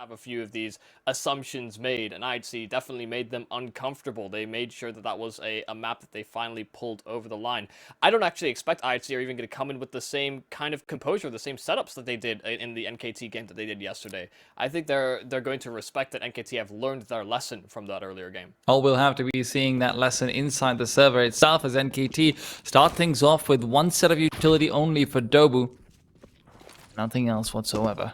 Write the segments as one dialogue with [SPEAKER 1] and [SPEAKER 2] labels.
[SPEAKER 1] have a few of these assumptions made, and IHC definitely made them uncomfortable. They made sure that that was a map that they finally pulled over the line. I don't actually expect IHC are even going to come in with the same kind of composure, the same setups that they did in the NKT game that they did yesterday. I think they're going to respect that NKT have learned their lesson from that earlier game.
[SPEAKER 2] Well, we'll have to be seeing that lesson inside the server itself as NKT start things off with one set of utility only for Dobu. Nothing else whatsoever.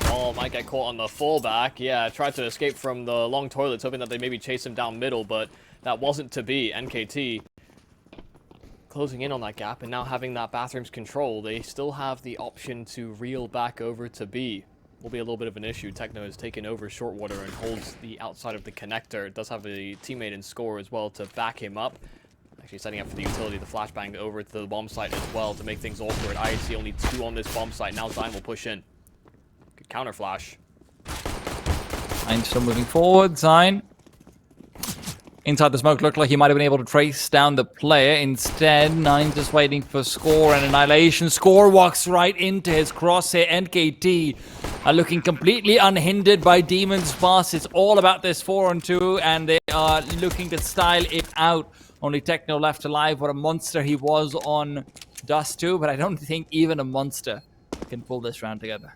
[SPEAKER 1] Oh, might get caught on the fallback. Yeah, tried to escape from the long toilets, hoping that they maybe chase him down middle, but that wasn't to be. NKT closing in on that gap, and now having that bathroom's control, they still have the option to reel back over to B. Will be a little bit of an issue. Techno has taken over short water and holds the outside of the connector. It does have a teammate in score as well to back him up. Actually setting up for the utility, the flashbang over to the bomb site as well to make things awkward. IHC only 2 on this bomb site. Now XigN will push in. Good counter flash.
[SPEAKER 2] XigN still moving forward. XigN inside the smoke looked like he might have been able to trace down the player. Instead, XigN just waiting for Score and Annihilation. Score walks right into his crosshair. NKT are looking completely unhindered by Demon's Pass. It's all about this 4-on-2, and they are looking to style it out. Only Techno left alive. What a monster he was on Dust 2, but I don't think even a monster can pull this round together.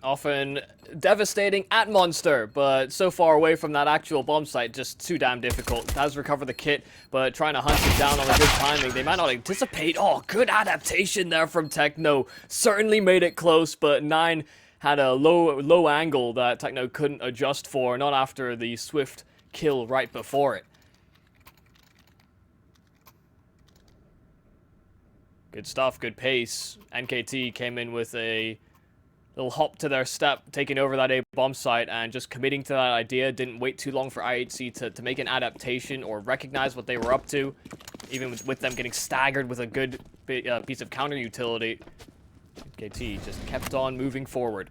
[SPEAKER 1] Often devastating at Monster, but so far away from that actual bomb site, just too damn difficult. Does recover the kit, but trying to hunt it down on a good timing. They might not anticipate. Oh, good adaptation there from Techno. Certainly made it close, but XigN had a low angle that Techno couldn't adjust for, not after the swift kill right before it. Good stuff, good pace. NKT came in with a little hop to their step, taking over that A bomb site and just committing to that idea. Didn't wait too long for IHC to make an adaptation or recognize what they were up to. Even with them getting staggered with a good piece of counter utility, NKT just kept on moving forward.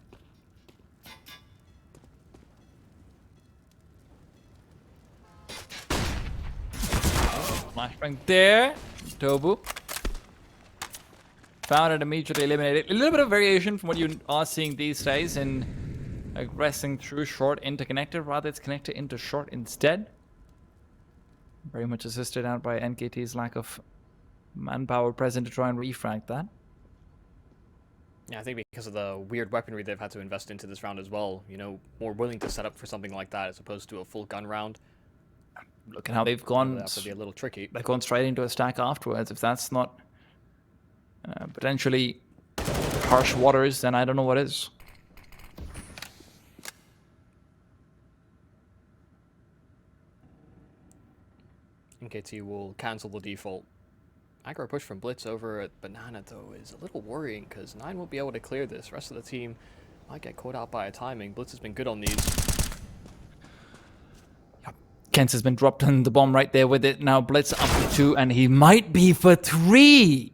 [SPEAKER 2] Flashbang there. Dobu found it, immediately eliminated. A little bit of variation from what you are seeing these days in aggressing through short into connector. Rather, it's connected into short instead. Very much assisted out by NKT's lack of manpower present to try and refrag that.
[SPEAKER 1] Yeah, I think because of the weird weaponry they've had to invest into this round as well. You know, more willing to set up for something like that as opposed to a full gun round.
[SPEAKER 2] Look at how they've gone.
[SPEAKER 1] That would be a little tricky.
[SPEAKER 2] They've gone straight into a stack afterwards. If that's not potentially harsh waters, then I don't know what is.
[SPEAKER 1] NKT will cancel the default. Aggro push from Blitz over at Banana, though, is a little worrying because XigN won't be able to clear this. The rest of the team might get caught out by a timing. Blitz has been good on these.
[SPEAKER 2] Kens has been dropped on the bomb right there with it. Now Blitz up to 2, and he might be for 3.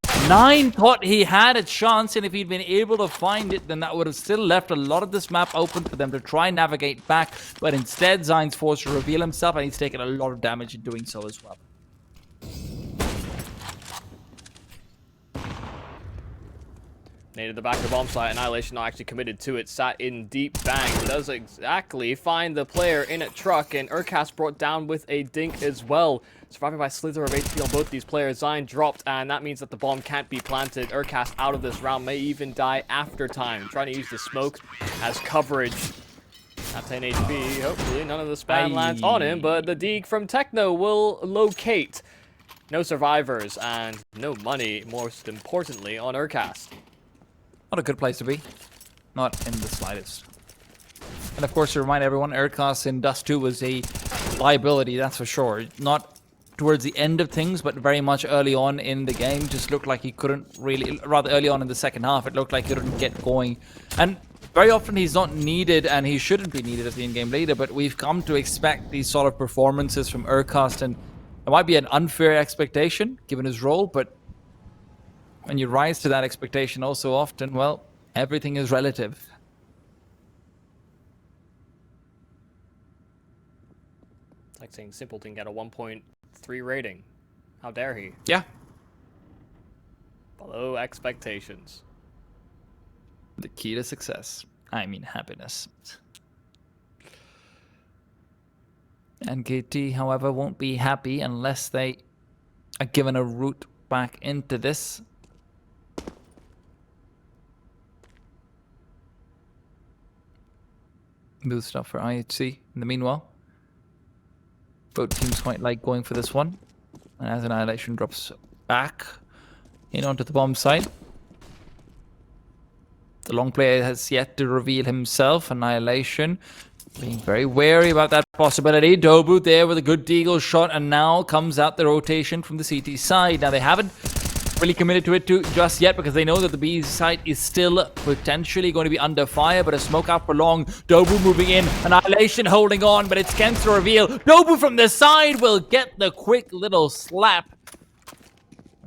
[SPEAKER 2] XigN thought he had a chance, and if he'd been able to find it, then that would have still left a lot of this map open for them to try and navigate back. But instead, XigN's forced to reveal himself, and he's taken a lot of damage in doing so as well.
[SPEAKER 1] Nated the back of the bomb site. Annihilation not actually committed to it. Sat in deep. Bang. Does exactly find the player in a truck. And Urkas brought down with a dink as well. Surviving by slither of HP on both these players. XigN dropped. And that means that the bomb can't be planted. Urkas out of this round. May even die after time. Trying to use the smoke as coverage. At 10 HP. Hopefully none of the spam lands on him. But the deke from Techno will locate. No survivors. And no money, most importantly, on Urkas.
[SPEAKER 2] Not a good place to be. Not in the slightest. And of course, to remind everyone, Urkas in Dust 2 was a liability, that's for sure. Not towards the end of things, but very much early on in the game. Just looked like he couldn't really, rather early on in the second half, it looked like he couldn't get going. And very often he's not needed, and he shouldn't be needed as the in-game leader, but we've come to expect these sort of performances from Urkas, and it might be an unfair expectation, given his role, but when you rise to that expectation also often, well, everything is relative.
[SPEAKER 1] It's like saying Simpleton got a 1.3 rating. How dare he?
[SPEAKER 2] Yeah.
[SPEAKER 1] Below expectations.
[SPEAKER 2] The key to success. I mean happiness. NKT, however, won't be happy unless they are given a route back into this. Boost up for IHC in the meanwhile. Both teams quite like going for this one. And as Annihilation drops back in onto the bomb site. The long player has yet to reveal himself. Annihilation being very wary about that possibility. Dobu there with a good deagle shot, and now comes out the rotation from the CT side. Now they haven't really committed to it just yet because they know that the B site is still potentially going to be under fire, but a smoke out for long. Dobu moving in, Annihilation holding on, but it's Ken's to reveal. Dobu from the side will get the quick little slap.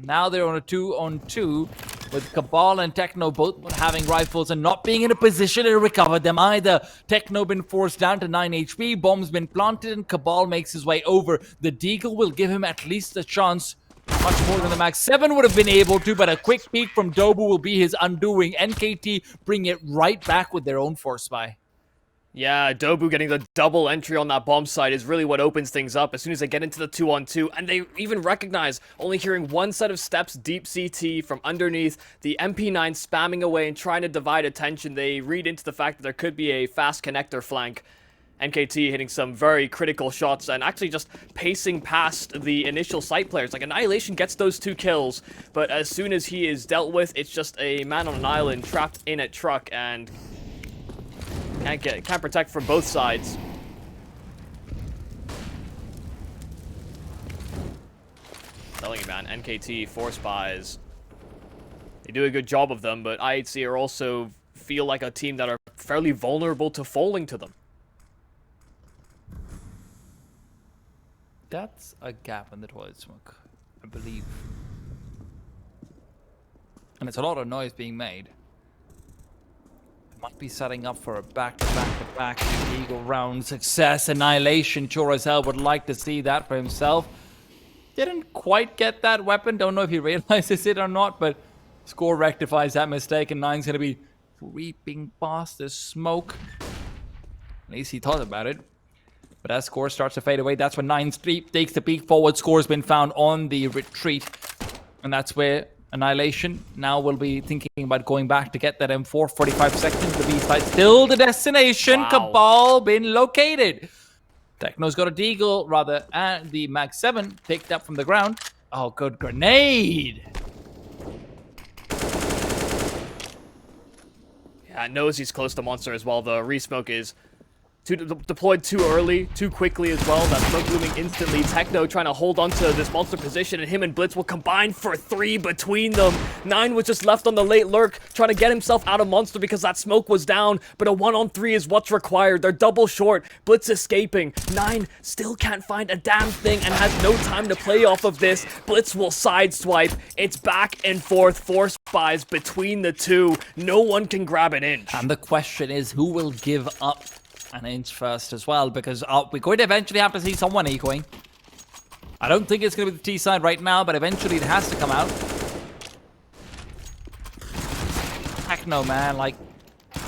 [SPEAKER 2] Now they're on a 2-on-2 with Cabal and Techno both having rifles and not being in a position to recover them either. Techno been forced down to 9 HP, bomb's been planted, and Cabal makes his way over. The Deagle will give him at least a chance. Much more than the Max 7 would have been able to, but a quick peek from Dobu will be his undoing. NKT bring it right back with their own force buy.
[SPEAKER 1] Yeah, Dobu getting the double entry on that bomb site is really what opens things up as soon as they get into the 2-on-2, and they even recognize only hearing one set of steps deep CT from underneath, the MP9 spamming away and trying to divide attention. They read into the fact that there could be a fast connector flank. NKT hitting some very critical shots and actually just pacing past the initial site players. Like, Annihilation gets those 2 kills, but as soon as he is dealt with, it's just a man on an island trapped in a truck and can't protect from both sides. Telling you, man, NKT force buys. They do a good job of them, but IHC are also feel like a team that are fairly vulnerable to falling to them.
[SPEAKER 2] That's a gap in the toilet smoke, I believe. And it's a lot of noise being made. Might be setting up for a back-to-back-to-back Eagle round success. Annihilation sure as hell would like to see that for himself. Didn't quite get that weapon. Don't know if he realizes it or not, but Score rectifies that mistake, and Nine's going to be creeping past the smoke. At least he thought about it. But as Score starts to fade away, that's when Nine takes the peek forward. Score's been found on the retreat. And that's where Annihilation now will be thinking about going back to get that M4. 45 seconds, the B site still the destination.
[SPEAKER 1] Wow.
[SPEAKER 2] Cabal been located. Techno's got a deagle, rather, and the Mag 7 picked up from the ground. Oh, good grenade.
[SPEAKER 1] Yeah, knows he's close to Monster as well. The resmoke is deployed too early, too quickly as well. That smoke looming instantly. Techno trying to hold onto this Monster position, and him and Blitz will combine for 3 between them. Nine was just left on the late lurk, trying to get himself out of Monster because that smoke was down, but a 1-on-3 is what's required. They're double short. Blitz escaping. Nine still can't find a damn thing and has no time to play off of this. Blitz will sideswipe. It's back and forth. Force buys between the two. No one can grab an inch.
[SPEAKER 2] And the question is, who will give up an inch first as well, because we're going to eventually have to see someone ecoing. I don't think it's going to be the T side right now, but eventually it has to come out. Techno, man, like,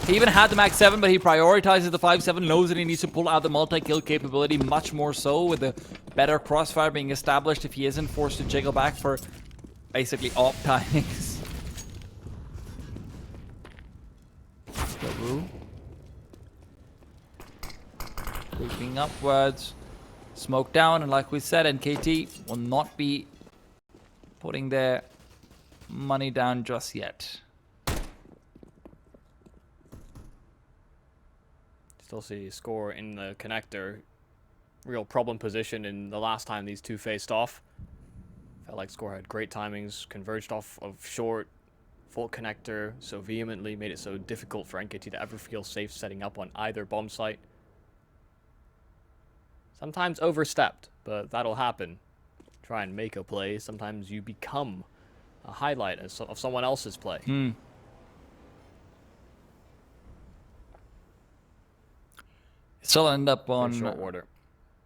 [SPEAKER 2] he even had the Max 7, but he prioritizes the 5.7, knows that he needs to pull out the multi-kill capability much more so, with the better crossfire being established if he isn't forced to jiggle back for basically AWP timings. Creeping upwards, smoke down, and like we said, NKT will not be putting their money down just yet.
[SPEAKER 1] Still see Score in the connector. Real problem position in the last time these two faced off. Felt like Score had great timings, converged off of short, full connector so vehemently, made it so difficult for NKT to ever feel safe setting up on either bomb site. Sometimes overstepped, but that'll happen. Try and make a play. Sometimes you become a highlight of someone else's play.
[SPEAKER 2] Still end up on
[SPEAKER 1] short order.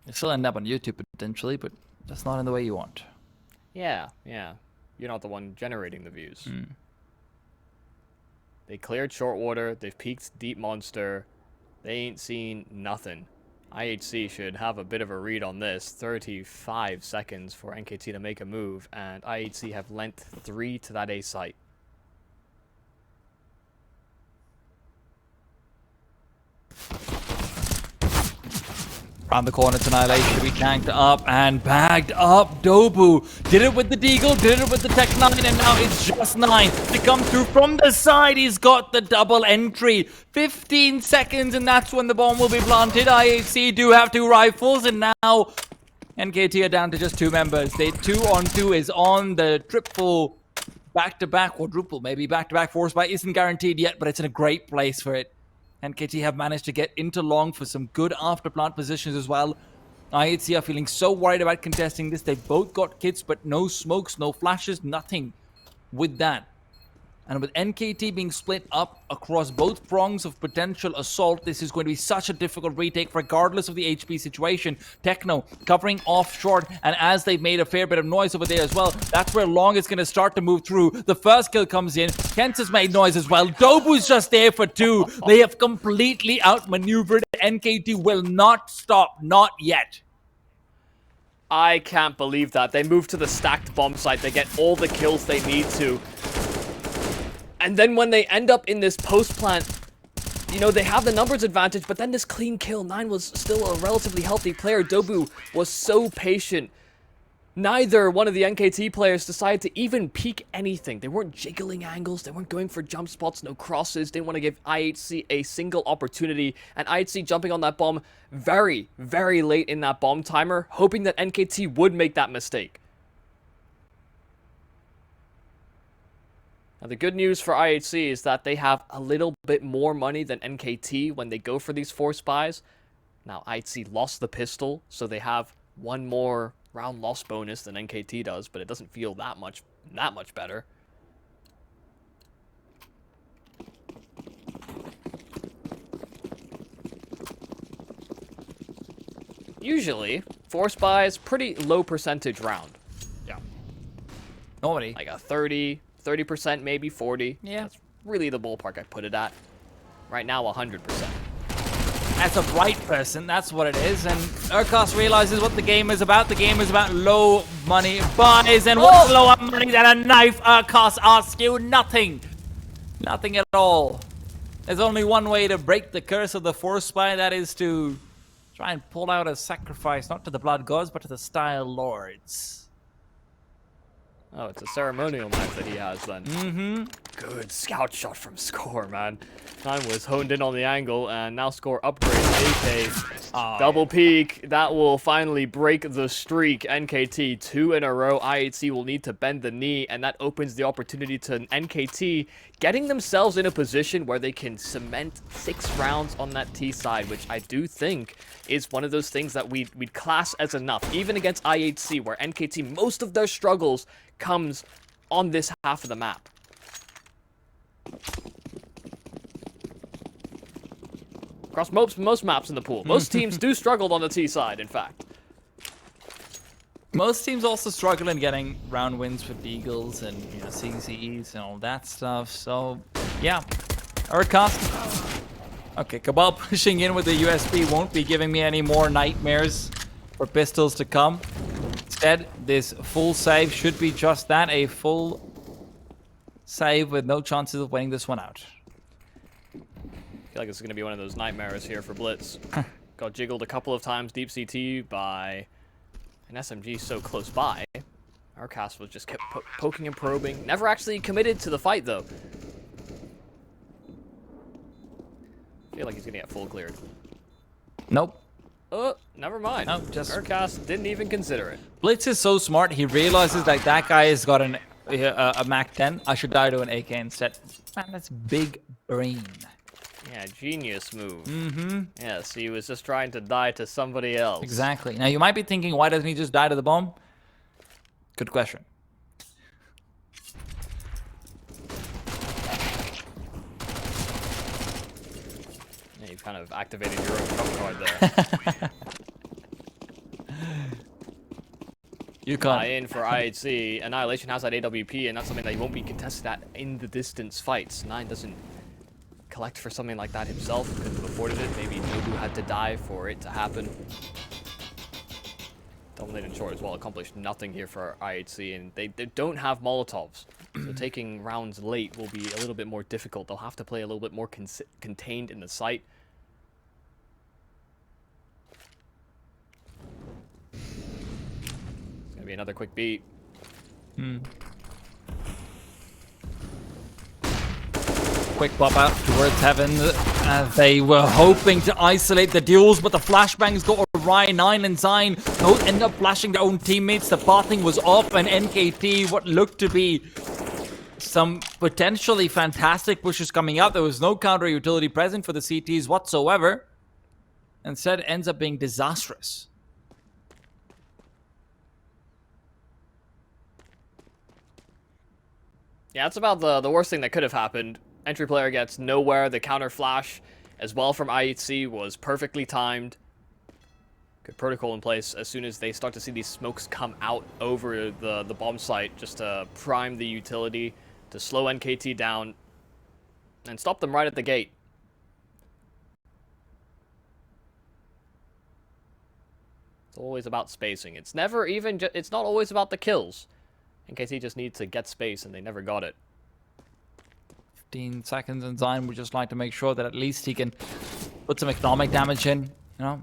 [SPEAKER 2] It still end up on YouTube potentially, but that's not in the way you want.
[SPEAKER 1] Yeah. You're not the one generating the views. They cleared short water. They've peeked deep monster. They ain't seen nothing. IHC should have a bit of a read on this. 35 seconds for NKT to make a move, and IHC have lent 3 to that A site.
[SPEAKER 2] Around the corner, it's Annihilation to be tanked up and bagged up. Dobu did it with the Deagle, did it with the Tech 9, and now it's just 9 to come through from the side. He's got the double entry. 15 seconds, and that's when the bomb will be planted. IHC do have 2 rifles, and now NKT are down to just 2 members. They 2-on-2 is on the triple, back-to-back, quadruple, maybe back-to-back force buy isn't guaranteed yet, but it's in a great place for it. NKT have managed to get into long for some good after-plant positions as well. IHC are feeling so worried about contesting this. They've both got kits, but no smokes, no flashes, nothing with that. And with NKT being split up across both prongs of potential assault, this is going to be such a difficult retake regardless of the HP situation. Techno covering off short, and as they've made a fair bit of noise over there as well, that's where Long is going to start to move through. The first kill comes in. Kent has made noise as well. Dobu's just there for 2. They have completely outmaneuvered. NKT will not stop, not yet.
[SPEAKER 1] I can't believe that. They move to the stacked bomb site. They get all the kills they need to. And then when they end up in this post plant, you know, they have the numbers advantage, but then this clean kill. 9 was still a relatively healthy player. Dobu was so patient. Neither one of the NKT players decided to even peek anything. They weren't jiggling angles. They weren't going for jump spots, no crosses. Didn't want to give IHC a single opportunity. And IHC jumping on that bomb very, very late in that bomb timer, hoping that NKT would make that mistake. Now, the good news for IHC is that they have a little bit more money than NKT when they go for these force buys. Now, IHC lost the pistol, so they have 1 more round loss bonus than NKT does, but it doesn't feel that much better. Usually, force buys pretty low percentage round.
[SPEAKER 2] Yeah. Normally.
[SPEAKER 1] Like a 30%, maybe 40.
[SPEAKER 2] Yeah.
[SPEAKER 1] That's really the ballpark I put it at. Right now, 100%.
[SPEAKER 2] As a right person, that's what it is. And Urkos realizes what the game is about. The game is about low money buys. And what's lower money than a knife? Urkos asks you nothing. Nothing at all. There's only one way to break the curse of the force buy. That is to try and pull out a sacrifice, not to the blood gods, but to the style lords.
[SPEAKER 1] Oh, it's a ceremonial knife that he has then.
[SPEAKER 2] Mm-hmm.
[SPEAKER 1] Good scout shot from Score, man. 9 was honed in on the angle, and now Score upgrades AK. Double peek. That will finally break the streak. NKT 2 in a row. IHC will need to bend the knee, and that opens the opportunity to NKT getting themselves in a position where they can cement 6 rounds on that T side, which I do think is one of those things that we'd class as enough, even against IHC, where NKT, most of their struggles comes on this half of the map. Across most maps in the pool. Most teams do struggle on the T side, in fact.
[SPEAKER 2] Most teams also struggle in getting round wins for Deagles and, you know, CCEs and all that stuff. So, yeah. Urkos. Okay, Cabal pushing in with the USB won't be giving me any more nightmares for pistols to come. Instead, this full save should be just that, a full save with no chances of winning this one out.
[SPEAKER 1] I feel like it's going to be one of those nightmares here for Blitz. Got jiggled a couple of times deep CT by an SMG so close by. Urkos was just kept poking and probing. Never actually committed to the fight, though. I feel like he's going to get full cleared.
[SPEAKER 2] Nope.
[SPEAKER 1] Oh, never mind.
[SPEAKER 2] No, just
[SPEAKER 1] Urkos didn't even consider it.
[SPEAKER 2] Blitz is so smart. He realizes that that guy has got a Mac 10. I should die to an AK instead. Man, that's big brain.
[SPEAKER 1] Yeah, genius move.
[SPEAKER 2] Mm-hmm.
[SPEAKER 1] Yes, he was just trying to die to somebody else.
[SPEAKER 2] Exactly. Now, you might be thinking, why doesn't he just die to the bomb? Good question.
[SPEAKER 1] Yeah, you've kind of activated your own trump card there.
[SPEAKER 2] You can't.
[SPEAKER 1] In for IHC. Annihilation has that AWP, and that's something that he won't be contested at in the distance fights. Nine doesn't collect for something like that himself. Couldn't have afforded it. Maybe Nobu had to die for it to happen. Dominating short as well accomplished nothing here for IHC, and they don't have Molotovs. So taking rounds late will be a little bit more difficult. They'll have to play a little bit more contained in the site. It's going to be another quick beat.
[SPEAKER 2] Quick pop out towards heaven. They were hoping to isolate the duels, but the flashbangs got awry. Nine and XigN both end up flashing their own teammates. The pathing was off, and NKT, what looked to be some potentially fantastic pushes coming out. There was no counter utility present for the CTs whatsoever. Instead, ends up being disastrous.
[SPEAKER 1] Yeah, that's about the worst thing that could have happened. Entry player gets nowhere. The counter flash as well from IHC was perfectly timed. Good protocol in place as soon as they start to see these smokes come out over the bomb site, just to prime the utility, to slow NKT down, and stop them right at the gate. It's always about spacing. It's never even, it's not always about the kills. NKT just needs to get space, and they never got it.
[SPEAKER 2] 15 seconds, and XigN would just like to make sure that at least he can put some economic damage in, you know,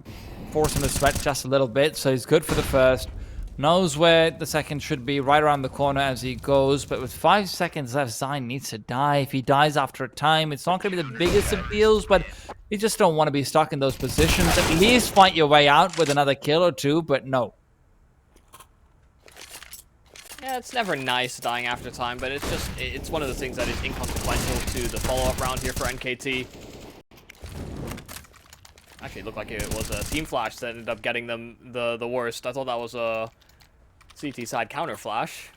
[SPEAKER 2] force him to sweat just a little bit, so he's good for the first. Knows where the second should be, right around the corner as he goes, but with 5 seconds left, XigN needs to die. If he dies after a time, it's not going to be the biggest of deals, but you just don't want to be stuck in those positions. At least fight your way out with another kill or two, but no.
[SPEAKER 1] Yeah, it's never nice dying after time, but it's one of the things that is inconsequential to the follow-up round here for NKT. Actually, it looked like it was a team flash that ended up getting them the worst. I thought that was a CT side counter flash.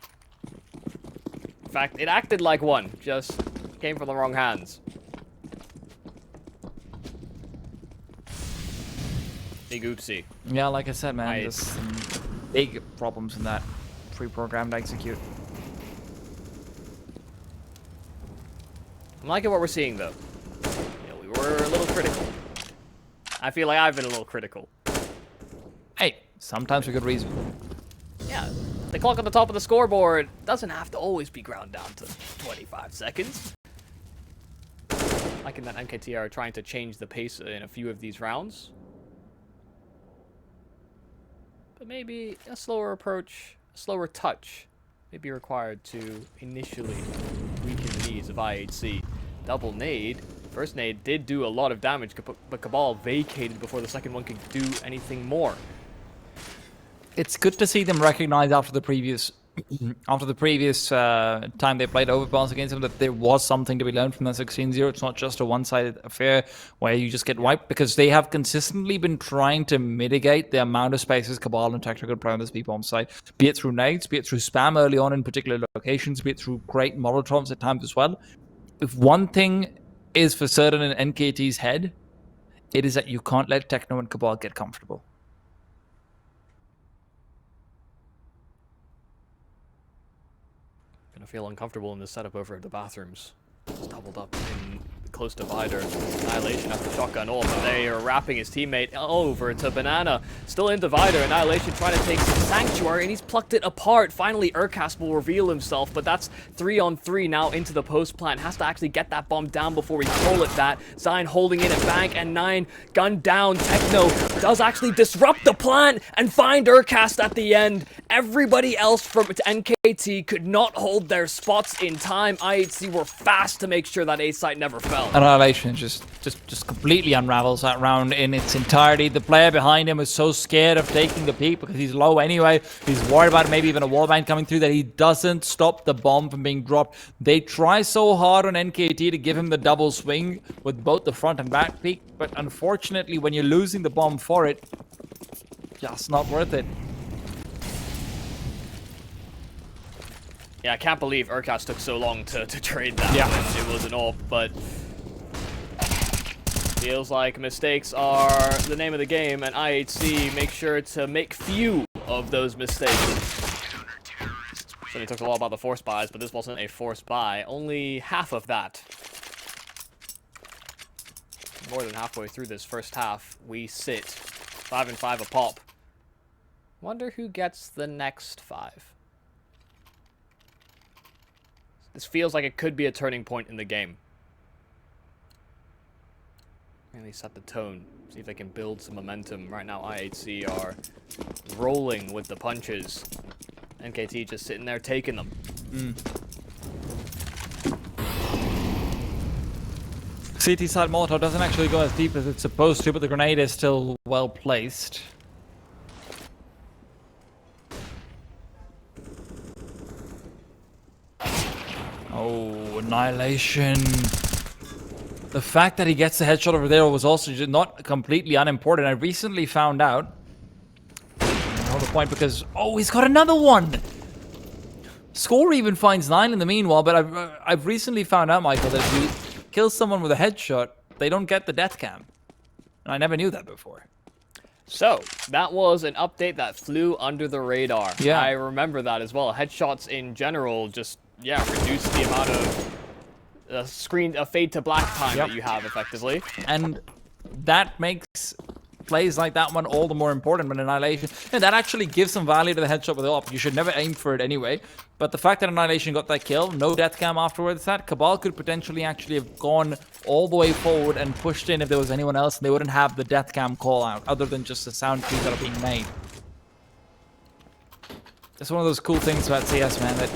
[SPEAKER 1] In fact, it acted like one, just came from the wrong hands. Big oopsie.
[SPEAKER 2] Yeah, like I said, man, there's some big problems in that pre-programmed execute.
[SPEAKER 1] I'm liking what we're seeing, though. You know, we were a little critical. I feel like I've been a little critical.
[SPEAKER 2] Hey, sometimes for good reason.
[SPEAKER 1] Yeah, the clock on the top of the scoreboard doesn't have to always be ground down to 25 seconds. Liking that NKT are trying to change the pace in a few of these rounds. But maybe a slower approach, a slower touch may be required to initially weaken the knees of IHC. Double nade. First nade did do a lot of damage, but Cabal vacated before the second one could do anything more.
[SPEAKER 2] It's good to see them recognize after the previous time they played Overpass against them that there was something to be learned from that 16-0. It's not just a one-sided affair where you just get wiped, because they have consistently been trying to mitigate the amount of spaces Cabal and Tactical play on this B-bomb site, be it through nades, be it through spam early on in particular locations, be it through great Molotovs at times as well. If one thing is for certain in NKT's head, it is that you can't let Techno and Cabal get comfortable.
[SPEAKER 1] Gonna feel uncomfortable in this setup over at the bathrooms. It's doubled up in the close divider. Annihilation has the shotgun off, but they are wrapping his teammate over to Banana. Still in divider. Annihilation trying to take some sanctuary, and he's plucked it apart. Finally, Urkas will reveal himself, but that's 3-on-3 now into the post plant. Has to actually get that bomb down before we call it that. XigN holding in at bank, and 9 gunned down. Techno does actually disrupt the plant and find Urkas at the end. Everybody else from NKT could not hold their spots in time. IHC were fast to make sure that A site never fell.
[SPEAKER 2] Annihilation just completely unravels that round in its entirety. The player behind him is so scared of taking the peak because he's low anyway. He's worried about maybe even a wallbang coming through that he doesn't stop the bomb from being dropped. They try so hard on NKT to give him the double swing with both the front and back peak, but unfortunately when you're losing the bomb for it, just not worth it.
[SPEAKER 1] Yeah, I can't believe Urkas took so long to trade that when it was an AWP, but feels like mistakes are the name of the game, and IHC make sure to make few of those mistakes. Certainly talked a lot about the force buys, but this wasn't a force buy. Only half of that. More than halfway through this first half, we sit 5 and 5 a pop. Wonder who gets the next 5. This feels like it could be a turning point in the game. Really set the tone. See if they can build some momentum. Right now, IHC are rolling with the punches. NKT just sitting there taking them.
[SPEAKER 2] CT side Molotov doesn't actually go as deep as it's supposed to, but the grenade is still well placed. Oh, Annihilation. The fact that he gets the headshot over there was also just not completely unimportant. I recently found out. The point because he's got another one. Score even finds 9 in the meanwhile, but I've recently found out, Michael, that if you kill someone with a headshot, they don't get the death cam. And I never knew that before.
[SPEAKER 1] So, that was an update that flew under the radar.
[SPEAKER 2] Yeah.
[SPEAKER 1] I remember that as well. Headshots in general just, reduce the amount of fade to black time that you have, effectively.
[SPEAKER 2] And that makes plays like that one all the more important when Annihilation. And that actually gives some value to the headshot with the op. You should never aim for it anyway. But the fact that Annihilation got that kill, no death cam afterwards, that Cabal could potentially actually have gone all the way forward and pushed in if there was anyone else, and they wouldn't have the death cam call out, other than just the sound cues that are being made. It's one of those cool things about CS, man, that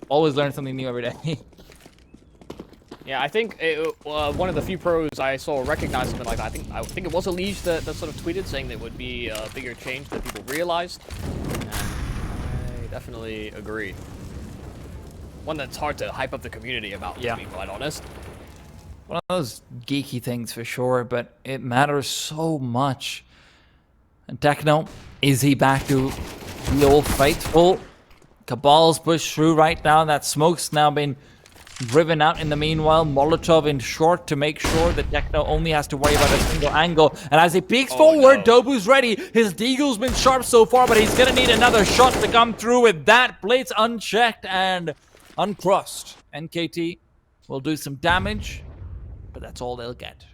[SPEAKER 2] always learn something new every day.
[SPEAKER 1] Yeah, I think one of the few pros I saw recognize something like that. I think it was Elige that sort of tweeted saying that it would be a bigger change than people realized. And I definitely agree. One that's hard to hype up the community about, to be quite honest.
[SPEAKER 2] One of those geeky things for sure, but it matters so much. And Techno, is he back to the old faithful? Cabal's pushed through right now. That smoke's now been driven out in the meanwhile. Molotov in short to make sure that Techno only has to worry about a single angle. And as he peeks forward,
[SPEAKER 1] no.
[SPEAKER 2] Dobu's ready. His deagle's been sharp so far, but he's gonna need another shot to come through with that. Blitz unchecked and uncrossed. NKT will do some damage, but that's all they'll get.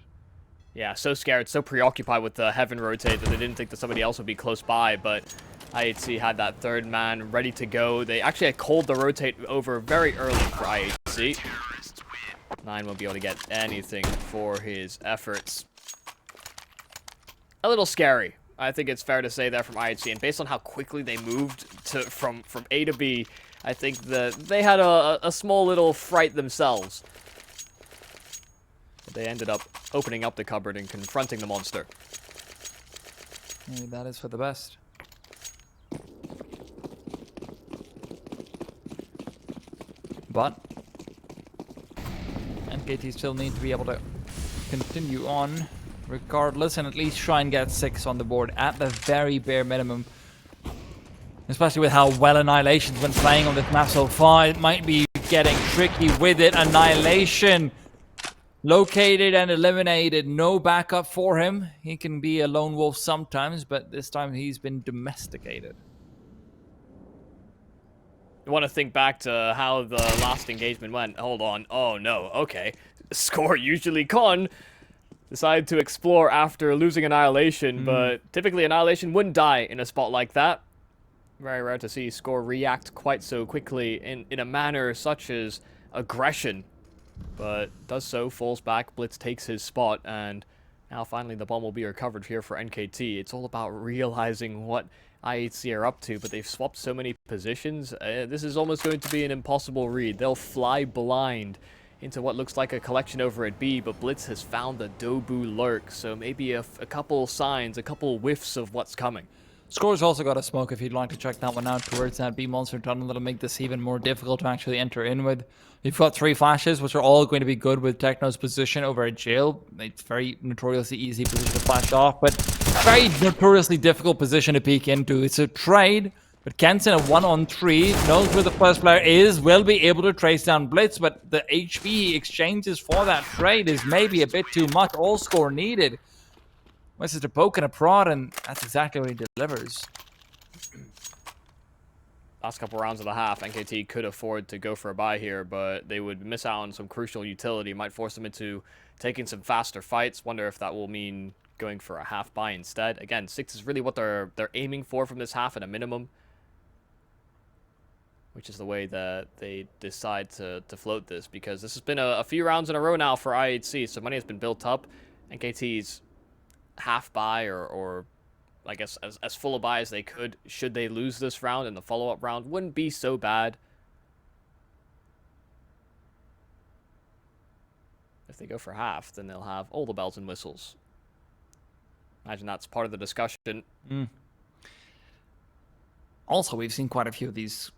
[SPEAKER 1] Yeah, so scared, so preoccupied with the Heaven rotate that they didn't think that somebody else would be close by, but IHC had that third man ready to go. They actually had called the rotate over very early for IHC. 9 won't be able to get anything for his efforts. A little scary, I think it's fair to say that from IHC, and based on how quickly they moved from A to B, I think that they had a small little fright themselves. But they ended up opening up the cupboard and confronting the monster.
[SPEAKER 2] Maybe that is for the best. But NKT still need to be able to continue on regardless and at least try and get 6 on the board at the very bare minimum. Especially with how well Annihilation's been playing on this map so far, it might be getting tricky with it. Annihilation located and eliminated. No backup for him. He can be a lone wolf sometimes, but this time he's been domesticated.
[SPEAKER 1] You want to think back to how the last engagement went. Hold on. Oh, no. Okay. Score usually con decided to explore after losing Annihilation, but typically Annihilation wouldn't die in a spot like that. Very rare to see Score react quite so quickly in a manner such as aggression. But does so, falls back, Blitz takes his spot, and now finally the bomb will be recovered here for NKT. It's all about realizing what IHC are up to, but they've swapped so many positions. This is almost going to be an impossible read. They'll fly blind into what looks like a collection over at B, but Blitz has found the Dobu lurk, so maybe a couple signs, a couple whiffs of what's coming.
[SPEAKER 2] Score's also got a smoke if you'd like to check that one out towards that B monster tunnel. That'll make this even more difficult to actually enter in with. You've got 3 flashes, which are all going to be good with Techno's position over at jail. It's very notoriously easy position to flash off, but very notoriously difficult position to peek into. It's a trade, but Kensen at 1-on-3 knows where the first player is, will be able to trace down Blitz, but the HP he exchanges for that trade is maybe a bit too much. All Score needed was just a poke and a prod, and that's exactly what he delivers.
[SPEAKER 1] last couple rounds of the half, NKT could afford to go for a buy here, but they would miss out on some crucial utility. Might force them into taking some faster fights. Wonder if that will mean going for a half buy instead. Again, 6 is really what they're aiming for from this half at a minimum, which is the way that they decide to float this, because this has been a few rounds in a row now for IHC, so money has been built up. NKT's half buy or I guess as full a buy as they could, should they lose this round, and the follow-up round wouldn't be so bad. If they go for half, then they'll have all the bells and whistles. Imagine that's part of the discussion.
[SPEAKER 2] Also, we've seen quite a few of these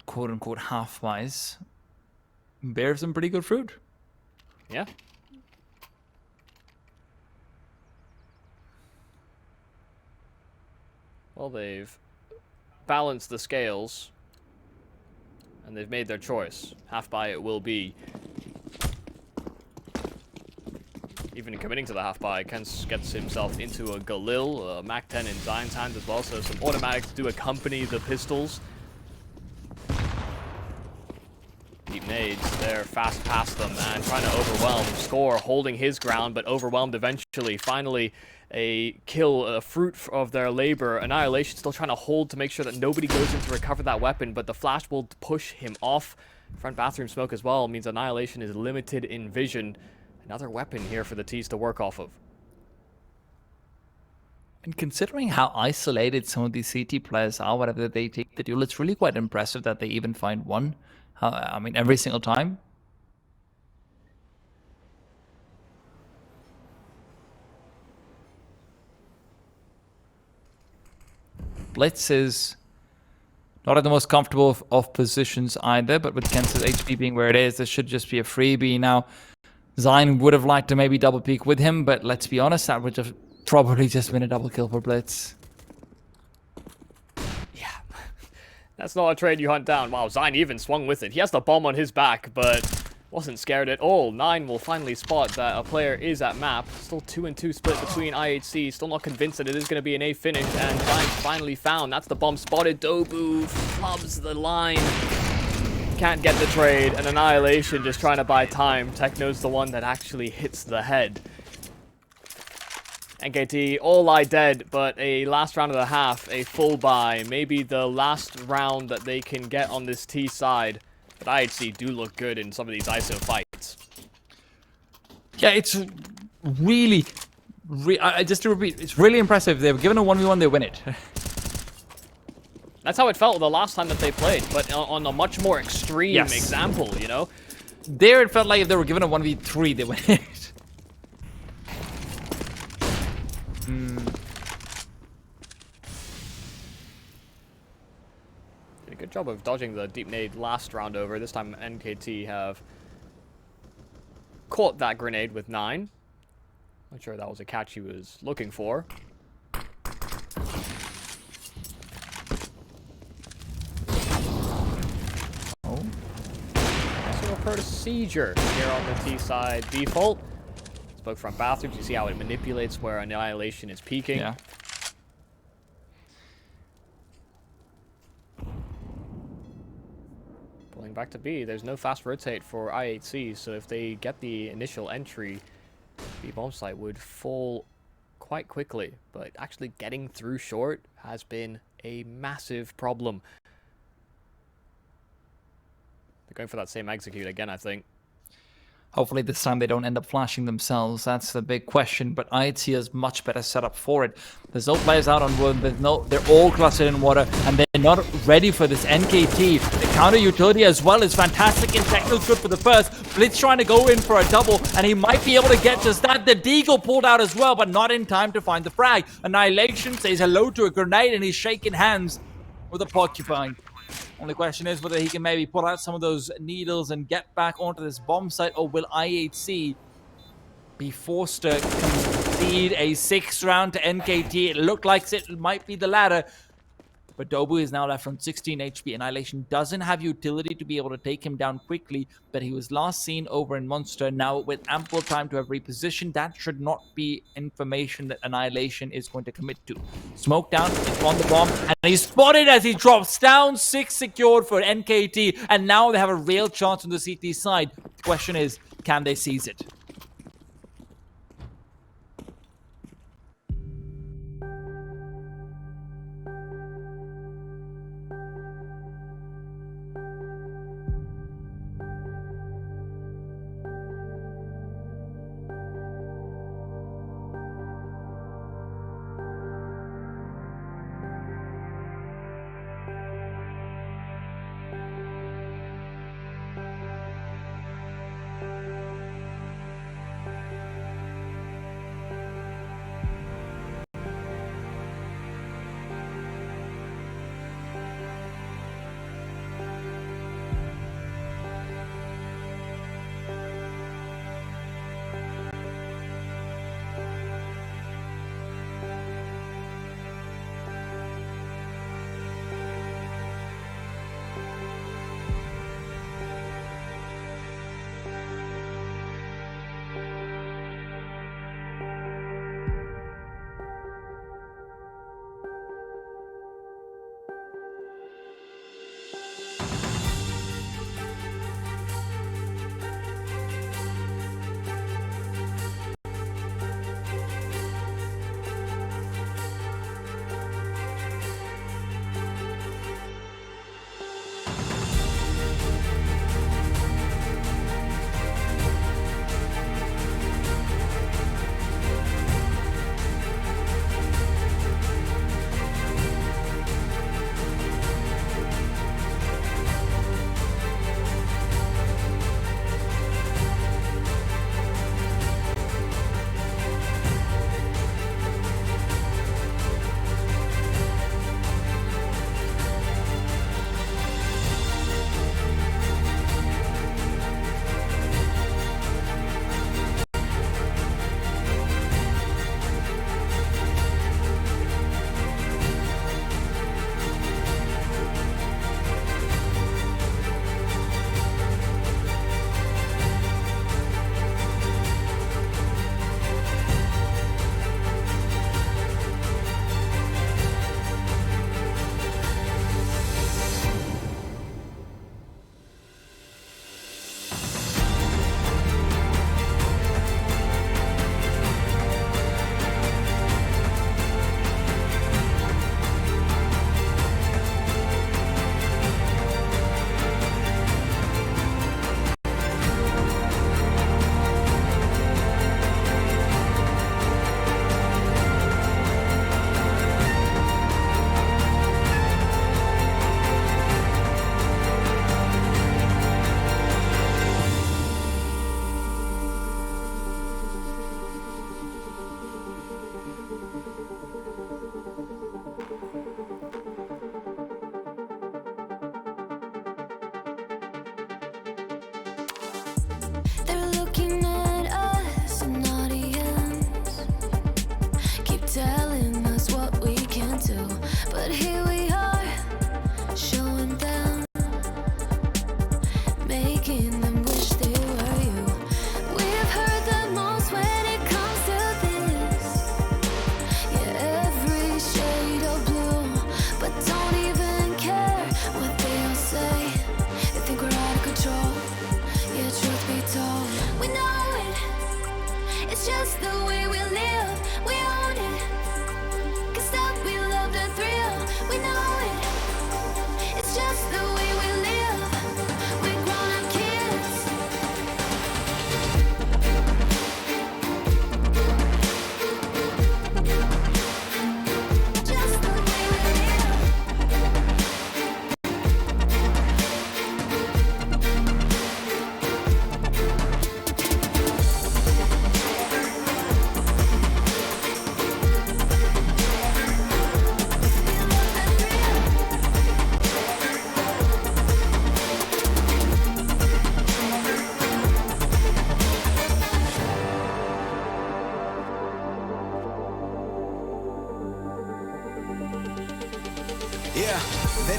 [SPEAKER 2] quote-unquote half buys bear some pretty good fruit.
[SPEAKER 1] Yeah. Well, they've balanced the scales, and they've made their choice. Half buy it will be. Even committing to the half buy, Kens gets himself into a Galil, Mac 10 in Zion's hands as well, so some automatics do accompany the pistols. Deep nades, they're fast past them and trying to overwhelm. Score holding his ground, but overwhelmed eventually. Finally, a kill, a fruit of their labor. Annihilation still trying to hold to make sure that nobody goes in to recover that weapon, but the flash will push him off. Front bathroom smoke as well means Annihilation is limited in vision. Another weapon here for the T's to work off of.
[SPEAKER 2] And considering how isolated some of these CT players are, whatever they take the duel, it's really quite impressive that they even find one. I mean, every single time. Blitz is not at the most comfortable of positions either, but with Kens's HP being where it is, this should just be a freebie. Now, Zion would have liked to maybe double peek with him, but let's be honest, that would have probably just been a double kill for Blitz.
[SPEAKER 1] Yeah, that's not a trade you hunt down. Wow, Zion even swung with it. He has the bomb on his back, but wasn't scared at all. 9 will finally spot that a player is at map. Still 2-2 split between IHC. Still not convinced that it is going to be an A finish, and Zion's finally found. That's the bomb spotted. Dobu flubs the line. Can't get the trade, and Annihilation just trying to buy time. Techno's the one that actually hits the head. NKT all lie dead, but a last round of the half, a full buy. Maybe the last round that they can get on this T side. But IHC do look good in some of these ISO fights.
[SPEAKER 2] Yeah, it's really, just to repeat, it's really impressive. They've given a 1v1, they win it.
[SPEAKER 1] That's how it felt the last time that they played, but on a much more extreme example, you know?
[SPEAKER 2] There it felt like if they were given a 1v3, they win it.
[SPEAKER 1] Did a good job of dodging the deep nade last round over. This time NKT have caught that grenade with 9. Not sure that was a catch he was looking for. Procedure here on the T side default. Spoke front bathrooms. You see how it manipulates where Annihilation is peeking.
[SPEAKER 2] Yeah.
[SPEAKER 1] Pulling back to B. There's no fast rotate for IHC, so if they get the initial entry, B bomb site would fall quite quickly. But actually getting through short has been a massive problem. They're going for that same execute again, I think.
[SPEAKER 2] Hopefully this time they don't end up flashing themselves. That's the big question, but IHC is much better set up for it. There's no players out on wood. They're all clustered in water, and they're not ready for this NKT. The counter utility as well is fantastic, and Techno's good for the first. Blitz trying to go in for a double, and he might be able to get just that. The Deagle pulled out as well, but not in time to find the frag. Annihilation says hello to a grenade, and he's shaking hands with a porcupine. Only question is whether he can maybe pull out some of those needles and get back onto this bomb site, or will IHC be forced to concede a 6th round to NKT? It looked like it might be the latter. But Dobu is now left from 16 HP. Annihilation doesn't have utility to be able to take him down quickly, but he was last seen over in Munster. Now, with ample time to have repositioned, that should not be information that Annihilation is going to commit to. Smoke down, it's on the bomb, and he's spotted as he drops down. 6 secured for NKT, and now they have a real chance on the CT side. The question is, can they seize it?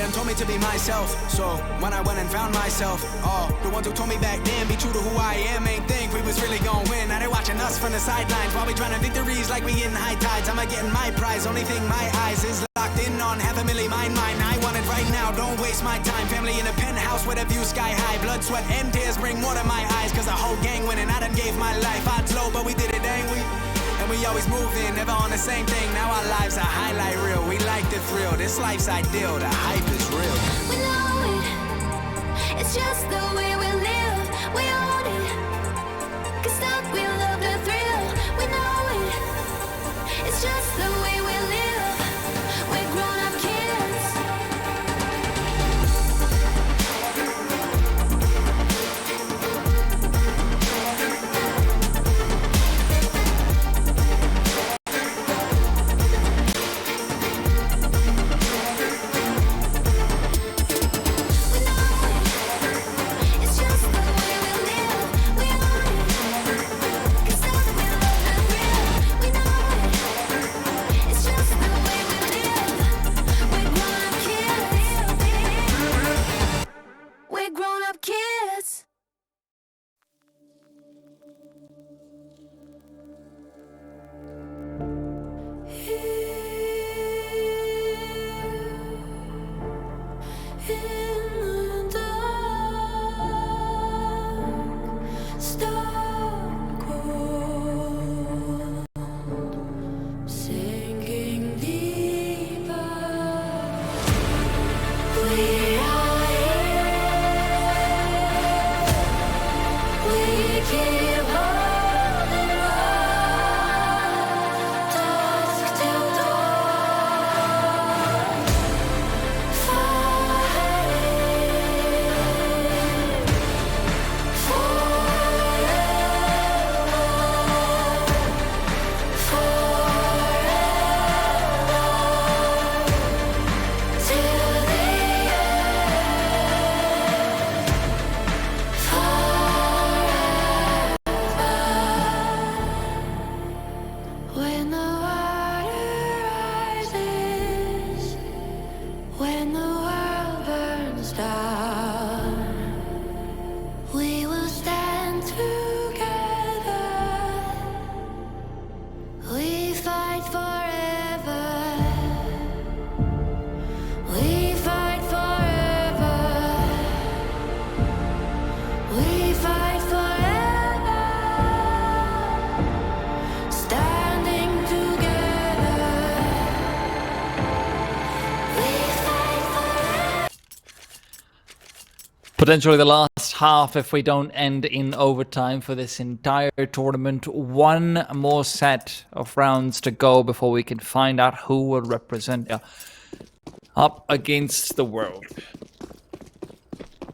[SPEAKER 3] and told me to be myself. So when I went and found myself, the ones who told me back then, be true to who I am, ain't think we was really gonna win. Now they watching us from the sidelines while we trying to victories like we getting high tides. I'm getting my prize, only thing my eyes is locked in on. Half a milli, mine. I want it right now, don't waste my time. Family in a penthouse with a view sky high. Blood, sweat, and tears bring more to my eyes. Cause the whole gang winning, I done gave my life. Odds low, but we did it, dang we. And we always moving, never on the same thing. Now our lives are highlight reel. We like the thrill, this life's ideal. The hype is real.
[SPEAKER 4] We know it, it's just the way we live. We own it, cause that we love the thrill. We know it, it's just the way we live. We're grown up kids.
[SPEAKER 2] Potentially the last half if we don't end in overtime for this entire tournament. One more set of rounds to go before we can find out who will represent up against the world.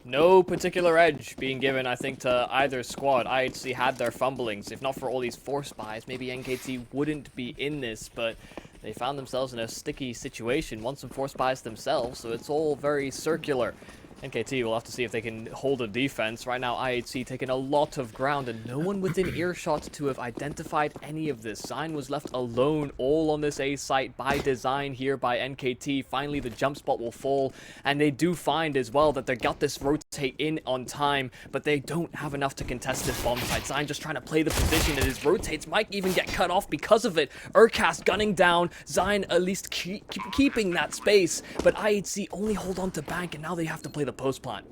[SPEAKER 1] No particular edge being given, I think, to either squad. IHC had their fumblings. If not for all these force buys, maybe NKT wouldn't be in this, but they found themselves in a sticky situation. Want some force buys themselves, so it's all very circular. NKT will have to see if they can hold a defense. Right now, IHC taking a lot of ground, and no one within earshot to have identified any of this. XigN was left alone all on this A site by design here by NKT. Finally, the jump spot will fall, and they do find as well that they got this rotate in on time, but they don't have enough to contest this bomb site. XigN just trying to play the position, and his rotates might even get cut off because of it. Urcast gunning down, XigN at least keeping that space, but IHC only hold on to bank, and now they have to play the post plant.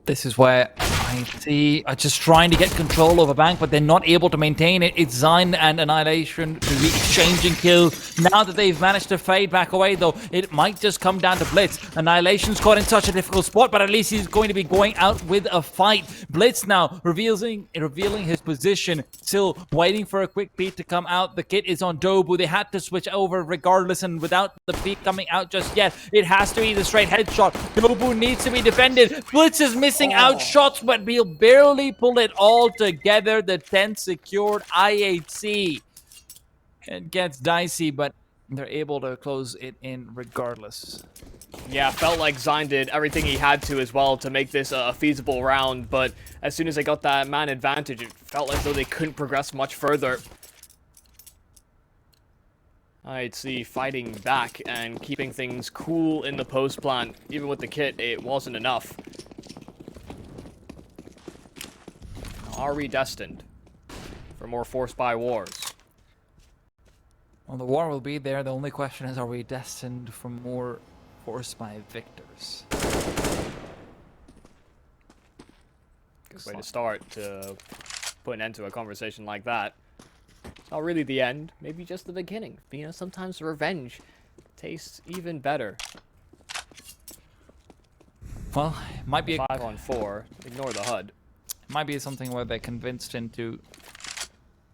[SPEAKER 2] This is where IHC are just trying to get control over bank, but they're not able to maintain it. It's XigN and Annihilation exchanging kills. Now that they've managed to fade back away, though, it might just come down to Blitz. Annihilation's caught in such a difficult spot, but at least he's going to be going out with a fight. Blitz now revealing his position, still waiting for a quick beat to come out. The kit is on Dobu. They had to switch over regardless, and without the beat coming out just yet, it has to be the straight headshot. Dobu needs to be defended. Blitz is missing out shots, but we'll barely pull it all together. The 10 secured IHC. It gets dicey, but they're able to close it in regardless.
[SPEAKER 1] Yeah, felt like XigN did everything he had to as well to make this a feasible round, but as soon as they got that man advantage, it felt as though they couldn't progress much further. IHC fighting back and keeping things cool in the post plant. Even with the kit, it wasn't enough. Are we destined for more force by wars?
[SPEAKER 2] Well, the war will be there. The only question is, are we destined for more force by victors?
[SPEAKER 1] Good way to start to put an end to a conversation like that. It's not really the end, maybe just the beginning. You know, sometimes revenge tastes even better.
[SPEAKER 2] Well, it might be
[SPEAKER 1] 5 on 4. Ignore the HUD.
[SPEAKER 2] It might be something where they're convinced into,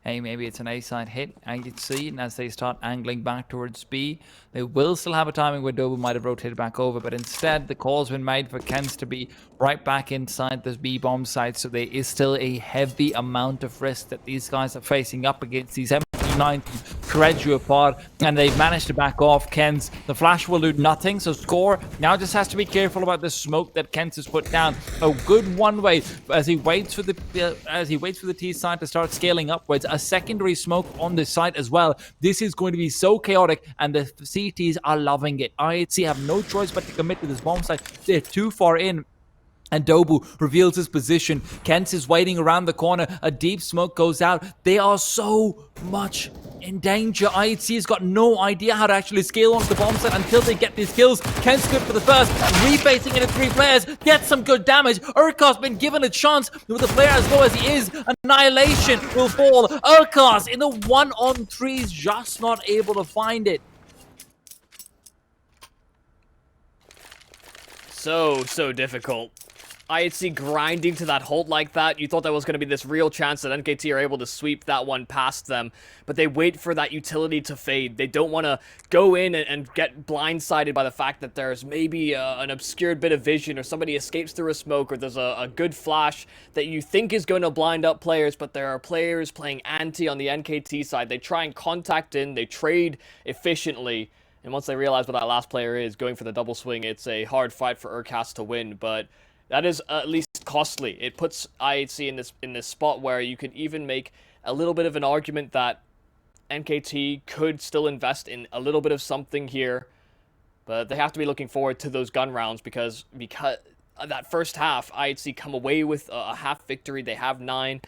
[SPEAKER 2] hey, maybe it's an A-side hit, IHC, and as they start angling back towards B, they will still have a timing where Dobu might have rotated back over, but instead the call's been made for Kens to be right back inside this B bomb site, so there is still a heavy amount of risk that these guys are facing up against these M9 shred you apart, and they've managed to back off Kens. The flash will do nothing, so Score now just has to be careful about the smoke that Kens has put down. A good one way as he waits for the T side to start scaling upwards. A secondary smoke on the site as well. This is going to be so chaotic, and the CTs are loving it. IHC have no choice but to commit to this bomb site. They're too far in. And Dobu reveals his position. Kent is waiting around the corner. A deep smoke goes out. They are so much in danger. IHC has got no idea how to actually scale onto the bomb site until they get these kills. Kent's good for the first. Rebasing into 3 players. Gets some good damage. Urkos been given a chance with a player as low as he is. Annihilation will fall. Urkos in the 1-on-3 is just not able to find it.
[SPEAKER 1] So difficult. IHC grinding to that hold like that. You thought there was going to be this real chance that NKT are able to sweep that one past them, but they wait for that utility to fade. They don't want to go in and get blindsided by the fact that there's maybe an obscured bit of vision, or somebody escapes through a smoke, or there's a good flash that you think is going to blind up players, but there are players playing anti on the NKT side. They try and contact in, they trade efficiently, and once they realize what that last player is, going for the double swing, it's a hard fight for Urkas to win, but that is at least costly. It puts IHC in this spot where you could even make a little bit of an argument that NKT could still invest in a little bit of something here, but they have to be looking forward to those gun rounds because that first half, IHC come away with a half victory. They have 9.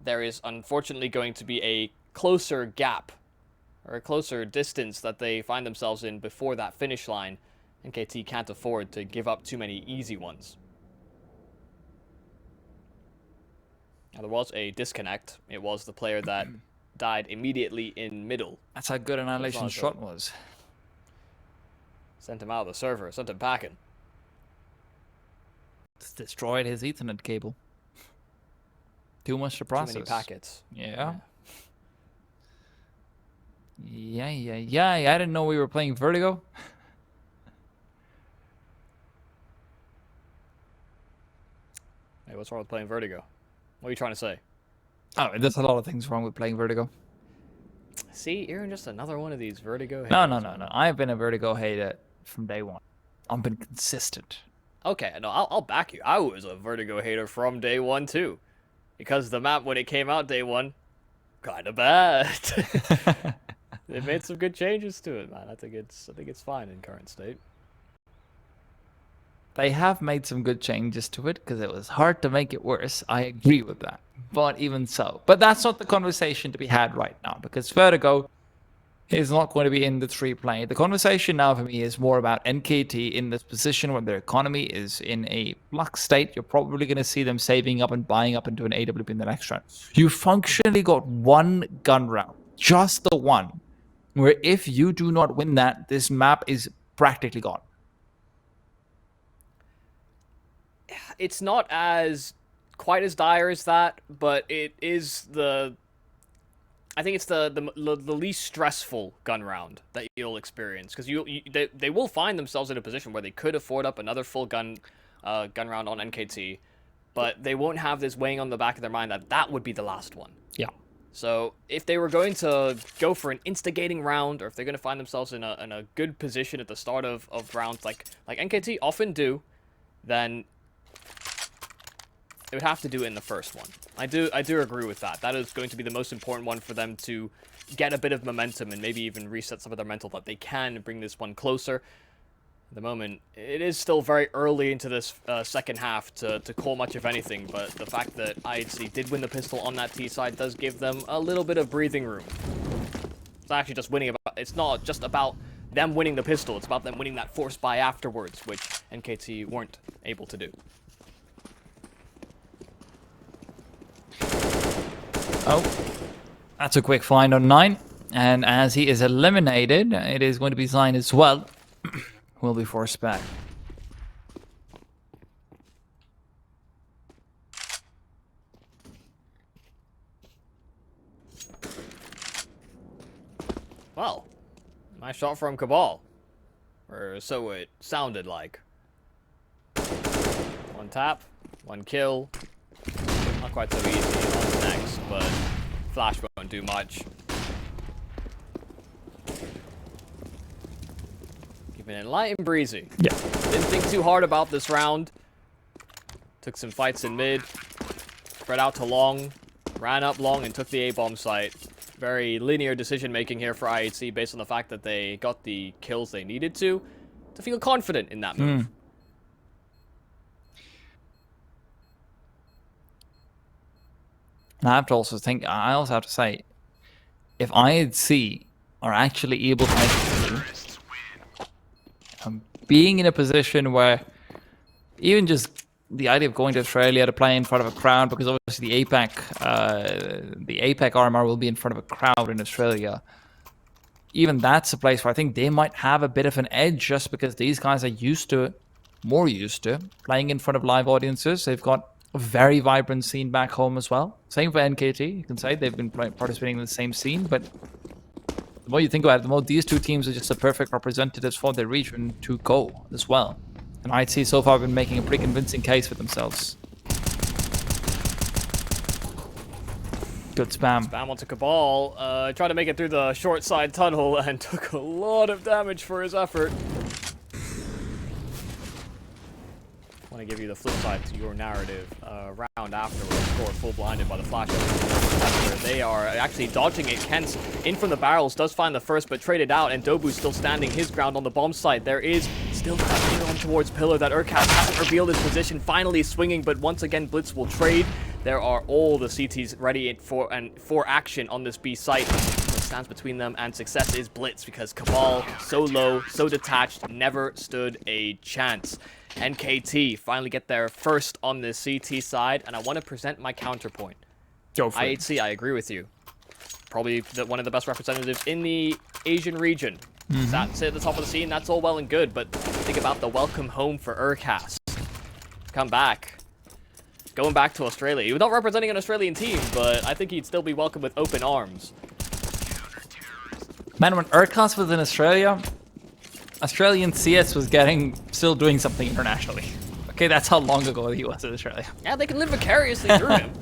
[SPEAKER 1] There is unfortunately going to be a closer gap or a closer distance that they find themselves in before that finish line. NKT can't afford to give up too many easy ones. Now, there was a disconnect. It was the player that died immediately in middle.
[SPEAKER 2] That's how good Annihilation shot was.
[SPEAKER 1] Sent him out of the server. Sent him packing.
[SPEAKER 2] It's destroyed his Ethernet cable. Too much to process.
[SPEAKER 1] Too many packets.
[SPEAKER 2] Yeah. Yeah. I didn't know we were playing Vertigo.
[SPEAKER 1] Hey, what's wrong with playing Vertigo? What are you trying to say?
[SPEAKER 2] Oh, there's a lot of things wrong with playing Vertigo.
[SPEAKER 1] See, you're just another one of these Vertigo haters.
[SPEAKER 2] No. I've been a Vertigo hater from day one. I've been consistent.
[SPEAKER 1] Okay, no, I'll back you. I was a Vertigo hater from day one, too. Because the map, when it came out day one, kind of bad. They made some good changes to it, man. I think it's fine in current state.
[SPEAKER 2] They have made some good changes to it because it was hard to make it worse. I agree with that. But even so. But that's not the conversation to be had right now because Vertigo is not going to be in the 3 play. The conversation now for me is more about NKT in this position where their economy is in a flux state. You're probably going to see them saving up and buying up into an AWP in the next round. You functionally got 1 gun round. Just the one. Where if you do not win that, this map is practically gone.
[SPEAKER 1] It's not quite as dire as that, but it is I think it's the least stressful gun round that you'll experience because they will find themselves in a position where they could afford up another full gun round on NKT, but they won't have this weighing on the back of their mind that would be the last one.
[SPEAKER 2] Yeah.
[SPEAKER 1] So if they were going to go for an instigating round, or if they're going to find themselves in a good position at the start of rounds like NKT often do, then they would have to do it in the first one. I do agree with that. That is going to be the most important one for them to get a bit of momentum and maybe even reset some of their mental that they can bring this one closer. At the moment, it is still very early into this second half to call much of anything, but the fact that IHC did win the pistol on that T side does give them a little bit of breathing room. It's actually just winning it's not just about them winning the pistol, it's about them winning that force buy afterwards, which NKT weren't able to do.
[SPEAKER 2] Oh, that's a quick find on 9. And as he is eliminated, it is going to be XigN as well. Will be forced back.
[SPEAKER 1] Well, nice shot from Cabal. Or so it sounded like. One tap, one kill. Not quite so easy on the next, but Flash won't do much. Keeping it light and breezy.
[SPEAKER 2] Yeah.
[SPEAKER 1] Didn't think too hard about this round. Took some fights in mid. Spread out to long. Ran up long and took the A-bomb site. Very linear decision making here for IHC based on the fact that they got the kills they needed to feel confident in that move.
[SPEAKER 2] I also have to say, if IHC are actually able to make it through, being in a position where even just the idea of going to Australia to play in front of a crowd, because obviously the APAC RMR will be in front of a crowd in Australia. Even that's a place where I think they might have a bit of an edge, just because these guys are more used to playing in front of live audiences. They've got a very vibrant scene back home as well. Same for NKT, you can say. They've been participating in the same scene, but the more you think about it, the more these two teams are just the perfect representatives for their region to go as well. And IHC so far have been making a pretty convincing case for themselves. Good spam.
[SPEAKER 1] Spam onto Cabal. Tried to make it through the short side tunnel and took a lot of damage for his effort. I want to give you the flip side to your narrative. Round afterwards, scored full blinded by the flash. They are actually dodging it. Kent's in from the barrels, does find the first, but traded out, and Dobu's still standing his ground on the bomb site. There is still pressure on towards Pillar. That Urcast hasn't revealed his position, finally swinging, but once again, Blitz will trade. There are all the CTs ready for action on this B site. What stands between them and success is Blitz, because Cabal, so low, so detached, never stood a chance. NKT finally get their first on the CT side, and I want to present my counterpoint.
[SPEAKER 2] Go for it.
[SPEAKER 1] IHC, I agree with you. Probably one of the best representatives in the Asian region. That's at the top of the scene, that's all well and good, but think about the welcome home for Urcast. Come back. Going back to Australia. He was not representing an Australian team, but I think he'd still be welcomed with open arms.
[SPEAKER 2] Man, when Urcast was in Australia, Australian CS was still doing something internationally. Okay, that's how long ago he was in Australia.
[SPEAKER 1] Yeah, they can live vicariously through him.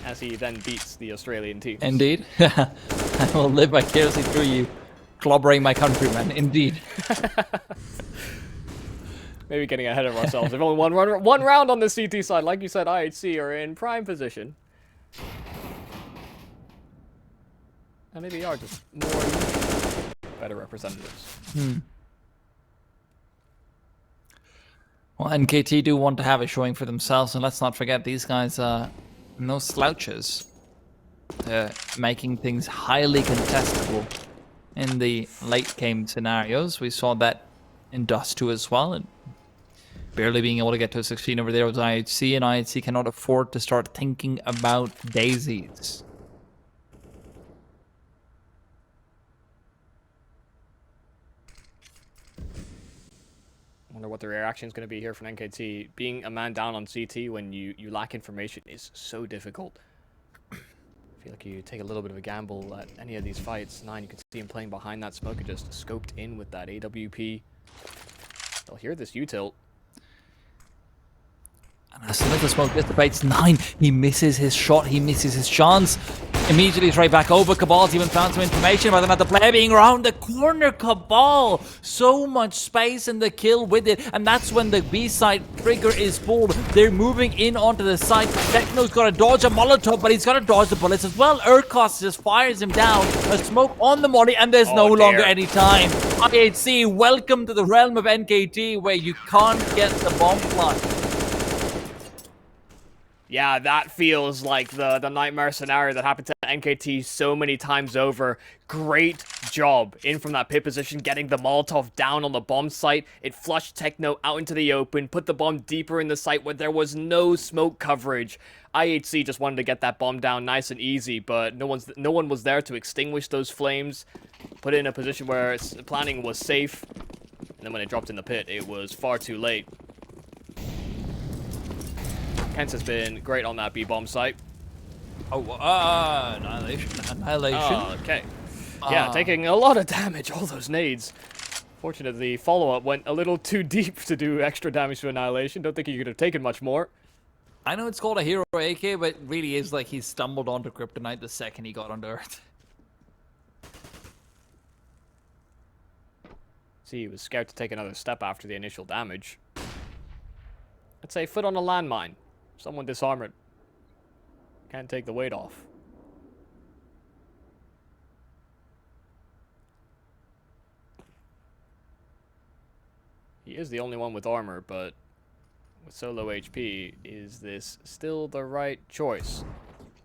[SPEAKER 1] As he then beats the Australian team.
[SPEAKER 2] Indeed. I will live vicariously through you, clobbering my countrymen. Indeed.
[SPEAKER 1] Maybe getting ahead of ourselves. There's only one round on the CT side. Like you said, IHC are in prime position. And maybe are just more better representatives.
[SPEAKER 2] Well, NKT do want to have a showing for themselves, and let's not forget these guys are no slouches. They're making things highly contestable in the late game scenarios. We saw that in Dust 2 as well, and barely being able to get to a 16 over there with IHC, and IHC cannot afford to start thinking about daisies.
[SPEAKER 1] I wonder what the reaction is going to be here from NKT. Being a man down on CT when you lack information is so difficult. I feel like you take a little bit of a gamble at any of these fights. 9, you can see him playing behind that smoke and just scoped in with that AWP. They'll hear this U-tilt.
[SPEAKER 2] And as soon as the smoke dissipates, 9, he misses his shot, he misses his chance. Immediately straight back over. Cabal's even found some information about another player being around the corner. Cabal, so much space in the kill with it, and that's when the B side trigger is pulled. They're moving in onto the site. Techno's got to dodge a Molotov, but he's got to dodge the bullets as well. Urkos just fires him down. A smoke on the molly, and there's no longer any time. IHC, welcome to the realm of NKT, where you can't get the bomb plant.
[SPEAKER 1] Yeah, that feels like the nightmare scenario that happened to NKT so many times over. Great job in from that pit position, getting the Molotov down on the bomb site. It flushed Techno out into the open, put the bomb deeper in the site where there was no smoke coverage. IHC just wanted to get that bomb down nice and easy, but no one was there to extinguish those flames, put it in a position where planning was safe, and then when it dropped in the pit, it was far too late. Kent has been great on that B-bomb site.
[SPEAKER 2] Oh, annihilation.
[SPEAKER 1] Oh, okay. Yeah, taking a lot of damage, all those nades. Fortunately, the follow-up went a little too deep to do extra damage to Annihilation. Don't think he could have taken much more.
[SPEAKER 2] I know it's called a hero AK, but it really is like he stumbled onto Kryptonite the second he got onto Earth.
[SPEAKER 1] See, he was scared to take another step after the initial damage. I'd say foot on a landmine. Someone disarm it. Can't take the weight off. He is the only one with armor, but with so low HP, is this still the right choice?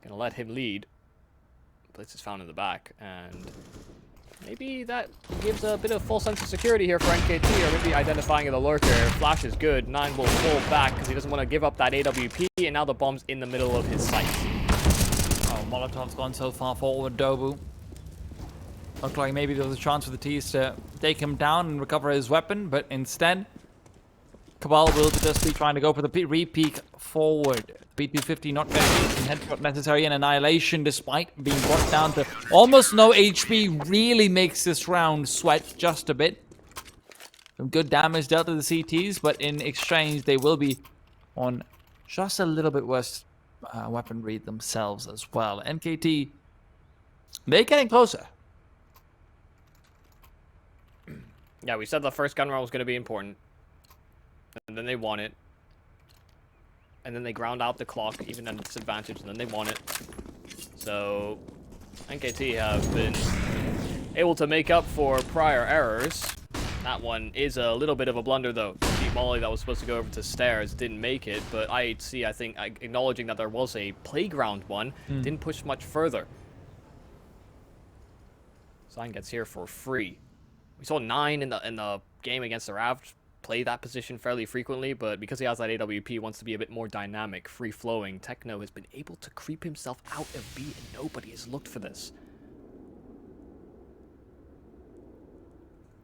[SPEAKER 1] Gonna let him lead. Blitz is found in the back, and maybe that gives a bit of false sense of security here for NKT, or maybe identifying the lurker. Flash is good. 9 will pull back because he doesn't want to give up that AWP, and now the bomb's in the middle of his sight.
[SPEAKER 2] Oh, Molotov's gone so far forward, Dobu. Looked like maybe there was a chance for the T's to take him down and recover his weapon, but instead, Cabal will just be trying to go for the re-peek forward. B250 not getting headshot necessary, and Annihilation, despite being brought down to almost no HP, really makes this round sweat just a bit. Some good damage dealt to the CTs, but in exchange, they will be on just a little bit worse weapon read themselves as well. NKT, they're getting closer.
[SPEAKER 1] Yeah, we said the first gun round was going to be important. And then they won it. And then they ground out the clock, even at a disadvantage, and then they won it. So, NKT have been able to make up for prior errors. That one is a little bit of a blunder, though. The Molly that was supposed to go over to stairs didn't make it, but IHC, I think, acknowledging that there was a playground one, didn't push much further. Sign gets here for free. We saw 9 in the game against the Ravs play that position fairly frequently, but because he has that AWP, wants to be a bit more dynamic, free-flowing. Techno has been able to creep himself out of B, and nobody has looked for this.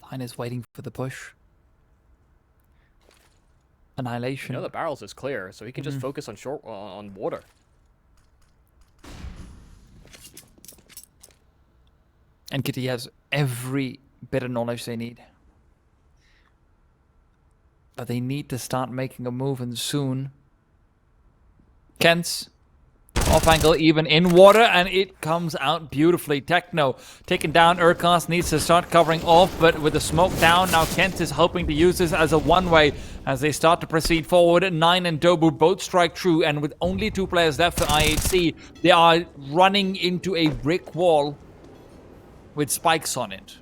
[SPEAKER 2] Fine is waiting for the push. Annihilation.
[SPEAKER 1] You know the barrels is clear, so he can just focus on on water.
[SPEAKER 2] NKT has every bit of knowledge they need. But they need to start making a move, and soon. Kent's off angle, even in water, and it comes out beautifully. Techno taken down. Urkos needs to start covering off, but with the smoke down, now Kent is hoping to use this as a one-way as they start to proceed forward. 9 and Dobu both strike true, and with only 2 players left for IHC, they are running into a brick wall with spikes on it.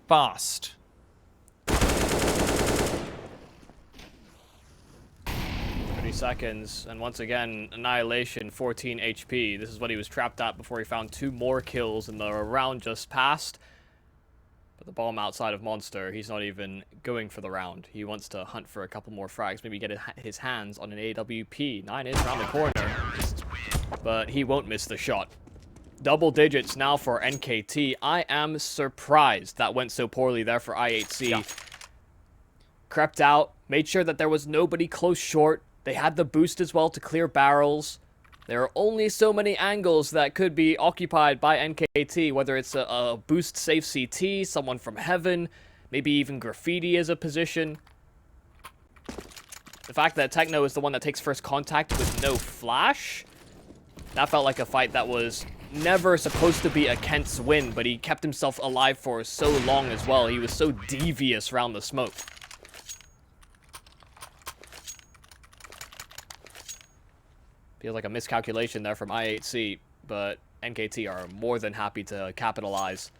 [SPEAKER 2] Fast.
[SPEAKER 1] 30 seconds, and once again, Annihilation, 14 HP. This is what he was trapped at before he found 2 more kills in the round just passed. But the bomb outside of Monster, he's not even going for the round. He wants to hunt for a couple more frags, maybe get his hands on an AWP. 9 is around the corner, but he won't miss the shot. Double digits now for NKT. I am surprised that went so poorly there for IHC. Yeah. Crept out, made sure that there was nobody close short. They had the boost as well to clear barrels. There are only so many angles that could be occupied by NKT, whether it's a boost safe CT, someone from heaven, maybe even graffiti as a position. The fact that Techno is the one that takes first contact with no flash That felt like a fight that was never supposed to be a Kent's win, but he kept himself alive for so long as well. He was so devious around the smoke. Feels like a miscalculation there from IHC, but NKT are more than happy to capitalize.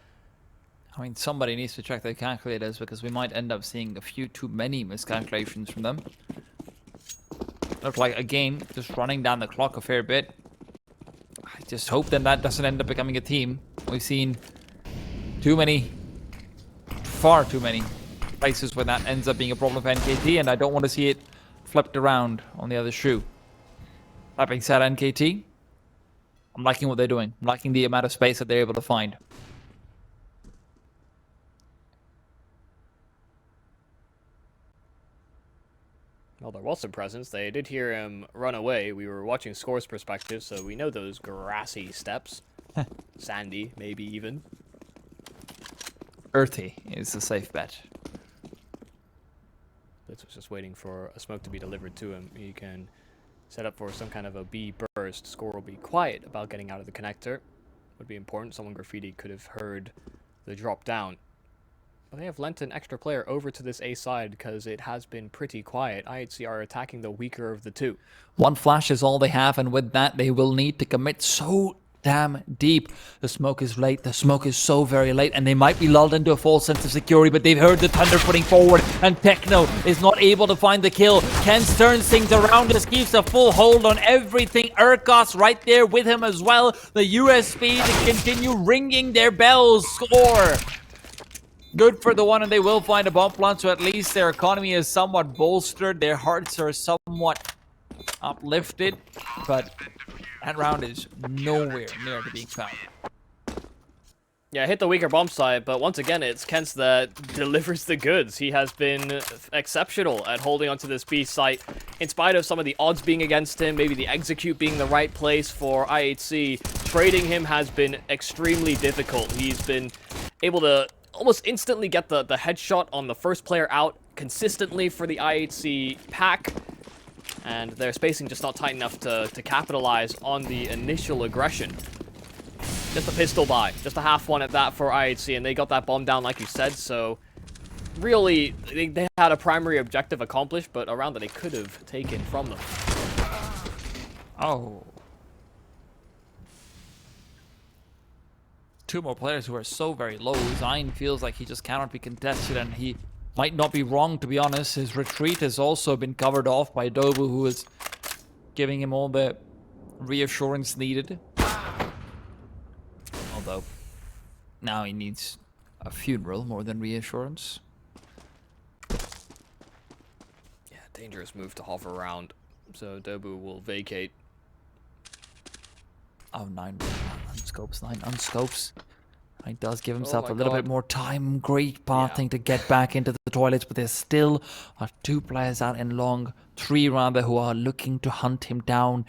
[SPEAKER 2] I mean, somebody needs to check their calculators because we might end up seeing a few too many miscalculations from them. Look like, again, just running down the clock a fair bit. I just hope that that doesn't end up becoming a team. We've seen too many, far too many places where that ends up being a problem for NKT, and I don't want to see it flipped around on the other shoe. That being said, NKT, I'm liking what they're doing. I'm liking the amount of space that they're able to find.
[SPEAKER 1] Well, there was some presence. They did hear him run away. We were watching Score's perspective, so we know those grassy steps. Sandy, maybe even.
[SPEAKER 2] Earthy is a safe bet.
[SPEAKER 1] Blitz was just waiting for a smoke to be delivered to him. He can set up for some kind of a B burst. Score will be quiet about getting out of the connector. Would be important. Someone Graffiti could have heard the drop down. But they have lent an extra player over to this A side because it has been pretty quiet. IHC are attacking the weaker of the two.
[SPEAKER 2] One flash is all they have, and with that, they will need to commit so damn deep. The smoke is late. The smoke is so very late, and they might be lulled into a false sense of security, but they've heard the thunder putting forward, and Techno is not able to find the kill. Ken turns things around, just keeps a full hold on everything. Urkos right there with him as well. The USP to continue ringing their bells. Score! Good for the one, and they will find a bomb plant, so at least their economy is somewhat bolstered. Their hearts are somewhat uplifted, but that round is nowhere near to being found.
[SPEAKER 1] Yeah, hit the weaker bomb side, but once again, it's Kent that delivers the goods. He has been exceptional at holding onto this B site, in spite of some of the odds being against him, maybe the execute being the right place for IHC. Trading him has been extremely difficult. He's been able to almost instantly get the headshot on the first player out consistently for the IHC pack. And their spacing just not tight enough to capitalize on the initial aggression. Just a pistol buy, just a half one at that for IHC, and they got that bomb down like you said, so really, they had a primary objective accomplished, but a round that they could have taken from them.
[SPEAKER 2] Oh. Two more players who are so very low. XigN feels like he just cannot be contested, and he might not be wrong, to be honest. His retreat has also been covered off by Dobu, who is giving him all the reassurance needed. Although, now he needs a funeral more than reassurance.
[SPEAKER 1] Yeah, dangerous move to hover around, so Dobu will vacate.
[SPEAKER 2] Oh, 9 unscopes, 9 unscopes. He does give himself
[SPEAKER 1] my
[SPEAKER 2] a little
[SPEAKER 1] God.
[SPEAKER 2] bit more time. Great pathing to get back into the toilets, but there still are 2 players out in long, 3 rather, who are looking to hunt him down.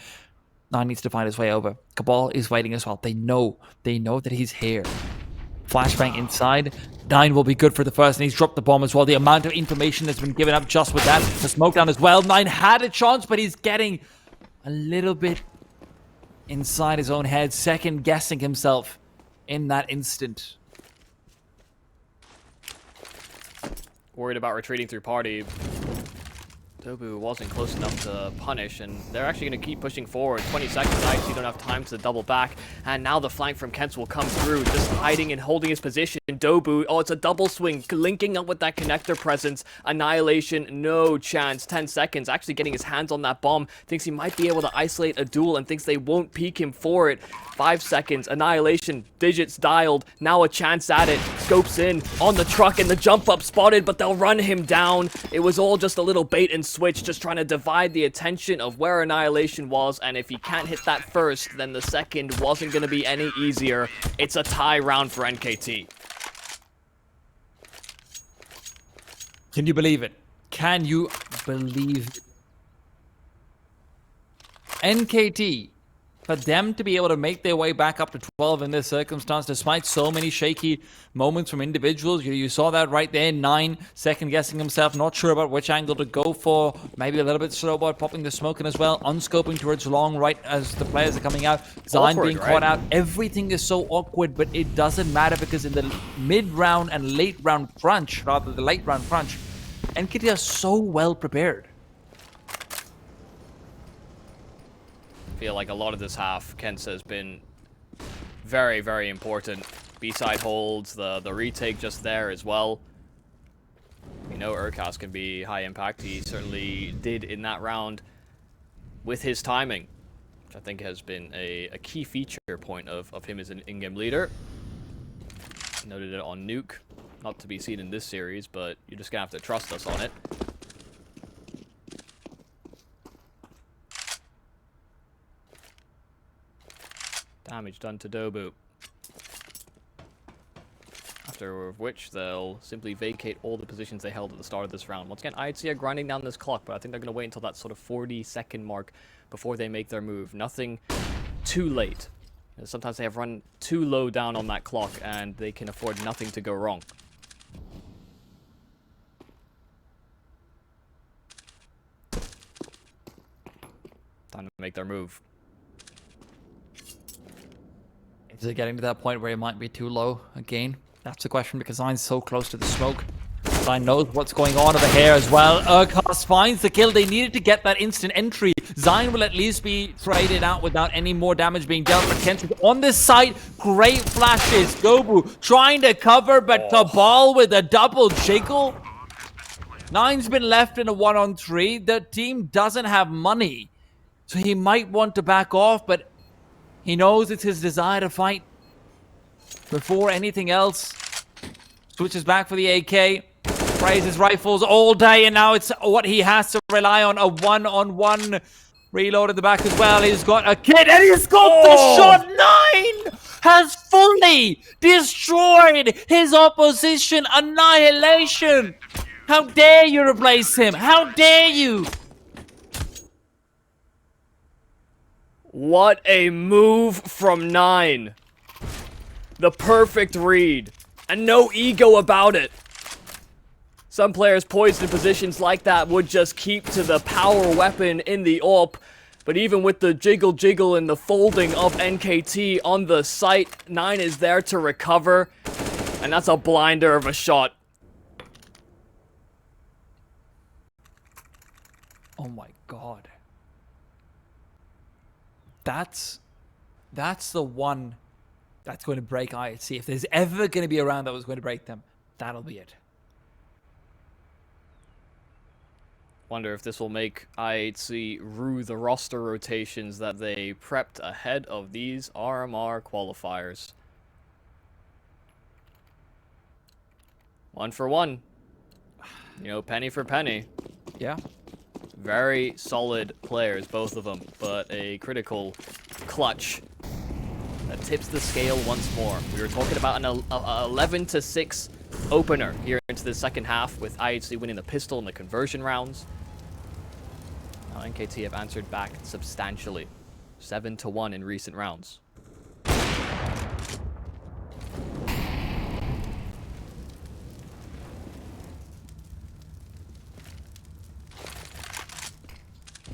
[SPEAKER 2] 9 needs to find his way over. Cabal is waiting as well. They know that he's here. Flashbang inside. 9 will be good for the first, and he's dropped the bomb as well. The amount of information that's been given up just with that. The smoke down as well. 9 had a chance, but he's getting a little bit inside his own head, second guessing himself in that instant.
[SPEAKER 1] Worried about retreating through party. Dobu wasn't close enough to punish, and they're actually going to keep pushing forward. 20 seconds, IHC don't have time to double back, and now the flank from Kent will come through, just hiding and holding his position. Dobu, oh, it's a double swing, linking up with that connector presence. Annihilation, no chance. 10 seconds, actually getting his hands on that bomb. Thinks he might be able to isolate a duel and thinks they won't peek him for it. 5 seconds, Annihilation, digits dialed, now a chance at it. Scopes in, on the truck, and the jump up spotted, but they'll run him down. It was all just a little bait and switch, just trying to divide the attention of where Annihilation was, and if he can't hit that first, then the second wasn't going to be any easier. It's a tie round for NKT.
[SPEAKER 2] Can you believe it? Can you believe it? NKT For them to be able to make their way back up to 12 in this circumstance, despite so many shaky moments from individuals. You saw that right there. 9 second guessing himself, not sure about which angle to go for. Maybe a little bit slow about popping the smoke in as well. Unscoping towards long right as the players are coming out. XigN being caught out. Everything is so awkward, but it doesn't matter because in the mid-round and late round crunch, rather the late round crunch, NKT are so well prepared.
[SPEAKER 1] I feel like a lot of this half, Kens has been very, very important. B-side holds, the retake just there as well. We know Urkas can be high impact. He certainly did in that round with his timing, which I think has been a key feature point of him as an in-game leader. Noted it on Nuke. Not to be seen in this series, but you're just going to have to trust us on it. Damage done to Dobu. After which they'll simply vacate all the positions they held at the start of this round. Once again, IHC are grinding down this clock, but I think they're going to wait until that sort of 40-second mark before they make their move. Nothing too late. Sometimes they have run too low down on that clock, and they can afford nothing to go wrong. Time to make their move.
[SPEAKER 2] Is it getting to that point where it might be too low again? That's the question because XigN's so close to the smoke. XigN knows what's going on over here as well. Urkas finds the kill. They needed to get that instant entry. XigN will at least be traded out without any more damage being dealt. But Kent on this side, great flashes. Gobu trying to cover, but Cabal with a double jiggle. XigN's been left in a 1-on-3. The team doesn't have money, so he might want to back off, but he knows it's his desire to fight before anything else. Switches back for the AK. Sprays his rifles all day, and now it's what he has to rely on. A 1-on-1 reload at the back as well. He's got a kit, and he's got the shot. XigN has fully destroyed his opposition. Annihilation. How dare you replace him? How dare you?
[SPEAKER 1] What a move from XigN. The perfect read. And no ego about it. Some players poised in positions like that would just keep to the power weapon in the AWP. But even with the jiggle and the folding of NKT on the site, XigN is there to recover. And that's a blinder of a shot.
[SPEAKER 2] Oh my god. That's the one that's going to break IHC. If there's ever going to be a round that was going to break them, that'll be it.
[SPEAKER 1] Wonder if this will make IHC rue the roster rotations that they prepped ahead of these RMR qualifiers. 1 for 1. You know, penny for penny.
[SPEAKER 2] Yeah.
[SPEAKER 1] Very solid players, both of them, but a critical clutch that tips the scale once more. We were talking about an 11-6 opener here into the second half, with IHC winning the pistol and the conversion rounds. Now NKT have answered back substantially, 7-1 in recent rounds.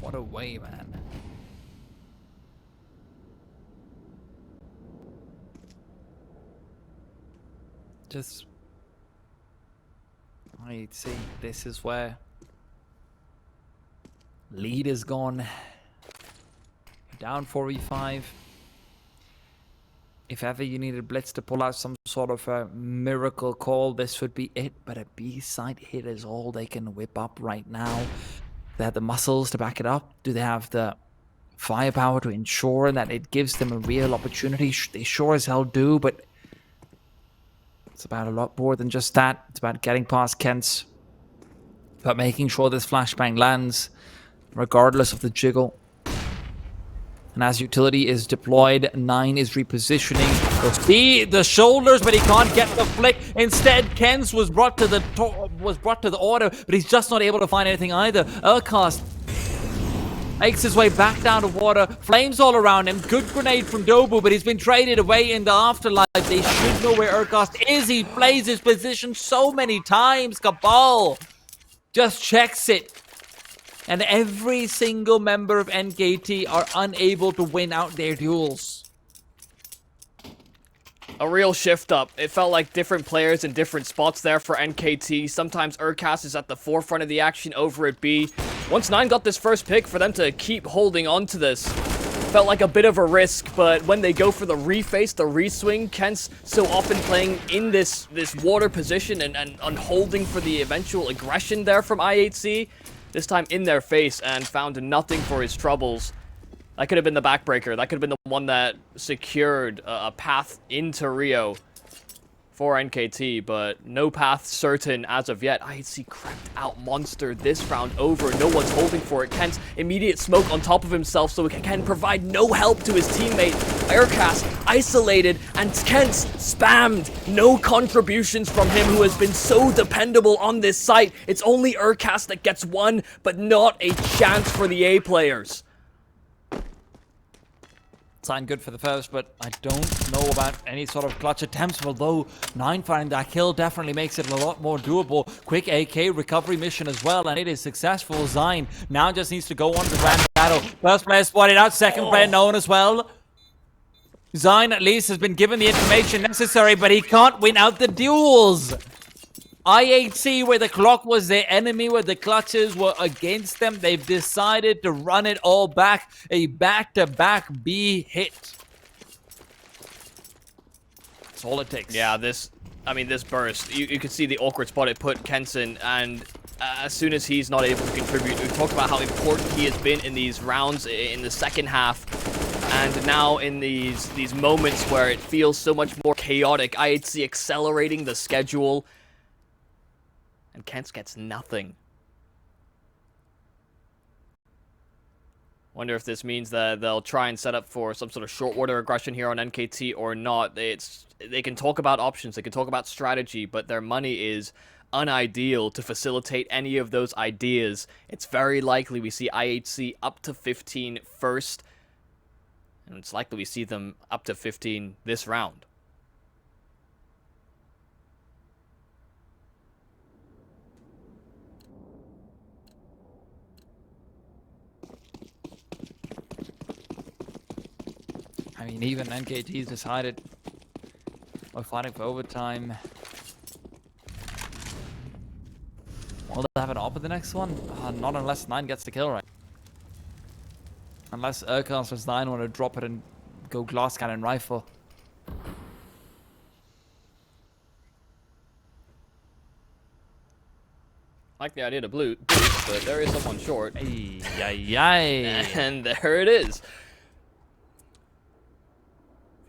[SPEAKER 2] What a way, man. Just... I'd say this is where lead is gone. Down 4v5. If ever you needed Blitz to pull out some sort of a miracle call, this would be it. But a B-side hit is all they can whip up right now. They have the muscles to back it up. Do they have the firepower to ensure that it gives them a real opportunity? They sure as hell do, but it's about a lot more than just that. It's about getting past Kent's. It's about making sure this flashbang lands, regardless of the jiggle. And as utility is deployed, XigN is repositioning. We'll see the shoulders, but he can't get the flick. Instead, Kens was brought to the auto, but he's just not able to find anything either. Urkas Makes his way back down to water. Flames all around him. Good grenade from Dobu, but he's been traded away in the afterlife. They should know where Urkast is. He plays his position so many times. Cabal just checks it. And every single member of NKT are unable to win out their duels.
[SPEAKER 1] A real shift up. It felt like different players in different spots there for NKT. Sometimes Urkast is at the forefront of the action over at B. Once Nine got this first pick, for them to keep holding on to this felt like a bit of a risk, but when they go for the reface, the reswing, Kent's so often playing in this water position and holding for the eventual aggression there from IHC. This time in their face and found nothing for his troubles. That could have been the backbreaker. That could have been the one that secured a path into Rio for NKT, but no path certain as of yet. IHC crept out monster this round over. No one's holding for it. Kent's immediate smoke on top of himself so he can provide no help to his teammate. Urkast isolated and Kent's spammed. No contributions from him, who has been so dependable on this site. It's only Urkast that gets one, but not a chance for the A players.
[SPEAKER 2] Sign good for the first, but I don't know about any sort of clutch attempts, although 9 finding that kill definitely makes it a lot more doable. Quick AK recovery mission as well, and it is successful. XigN now just needs to go on to the grand battle. First player spotted out, second player known as well. XigN at least has been given the information necessary, but he can't win out the duels. IHC, where the clock was their enemy, where the clutches were against them, they've decided to run it all back. A back-to-back B hit. That's all it takes.
[SPEAKER 1] Yeah, this burst, you can see the awkward spot it put Kenson, and as soon as he's not able to contribute, we talked about how important he has been in these rounds in the second half. And now in these moments where it feels so much more chaotic, IHC accelerating the schedule. And Kent gets nothing. Wonder if this means that they'll try and set up for some sort of short order aggression here on NKT or not. They can talk about options, they can talk about strategy, but their money is unideal to facilitate any of those ideas. It's very likely we see IHC up to 15 first, and it's likely we see them up to 15 this round.
[SPEAKER 2] I mean, even NKT's decided we're fighting for overtime. Will they have an op at the next one? Not unless 9 gets the kill, right? Unless Urkast or 9 want to drop it and go glass cannon rifle.
[SPEAKER 1] I like the idea to boost, but there is someone short. And there it is.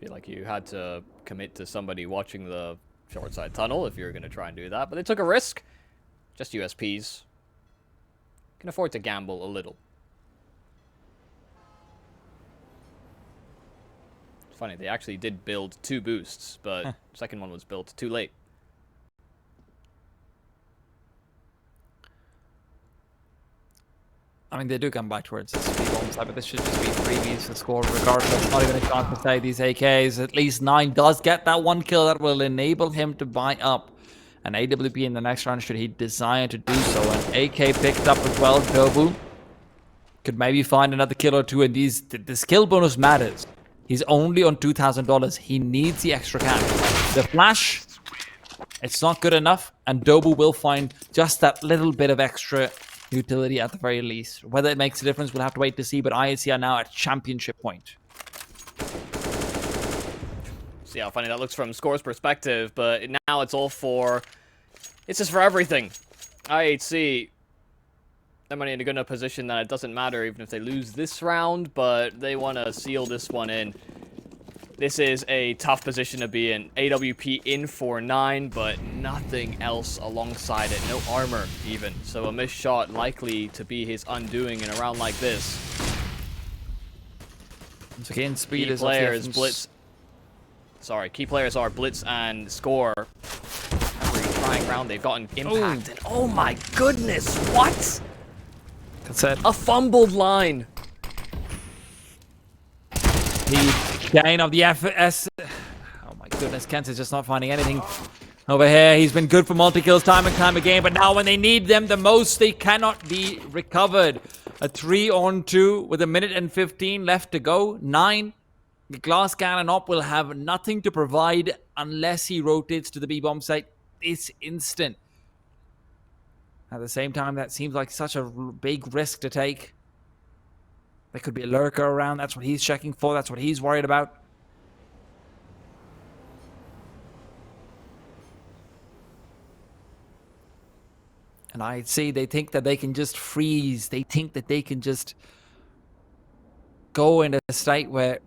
[SPEAKER 1] Feel like you had to commit to somebody watching the short side tunnel if you're going to try and do that, but they took a risk. Just USPs. Can afford to gamble a little. It's funny, they actually did build 2 boosts, but the second one was built too late.
[SPEAKER 2] I mean, they do come back towards this bomb side, but this should just be freebies to score regardless. Not even a chance to say these AKs. At least 9 does get that 1 kill that will enable him to buy up an AWP in the next round should he desire to do so. An AK picked up as well. Dobu could maybe find another kill or 2, and the skill bonus matters. He's only on $2,000. He needs the extra cash. The flash, it's not good enough, and Dobu will find just that little bit of extra utility at the very least. Whether it makes a difference, we'll have to wait to see, but IHC are now at championship point.
[SPEAKER 1] See how funny that looks from Score's perspective, but now it's all for... It's just for everything. IHC, they're money in a good enough position that it doesn't matter even if they lose this round, but they want to seal this one in. This is a tough position to be in. AWP in for 9, but nothing else alongside it. No armor, even. So a missed shot likely to be his undoing in a round like this.
[SPEAKER 2] So again, speed is
[SPEAKER 1] players, Blitz. Sorry, key players are Blitz and Score. Every trying round they've gotten impact. And oh my goodness, what?
[SPEAKER 2] That's it.
[SPEAKER 1] A fumbled line.
[SPEAKER 2] The gain of the FS. Oh my goodness, Kent is just not finding anything over here. He's been good for multi-kills time and time again, but now when they need them the most, they cannot be recovered. A 3-on-2 with 1:15 left to go. 9. The glass cannon op will have nothing to provide unless he rotates to the B-bomb site this instant. At the same time, that seems like such a big risk to take. There could be a lurker around. That's what he's checking for. That's what he's worried about. And IHC, they think that they can just freeze. They think that they can just go in a state where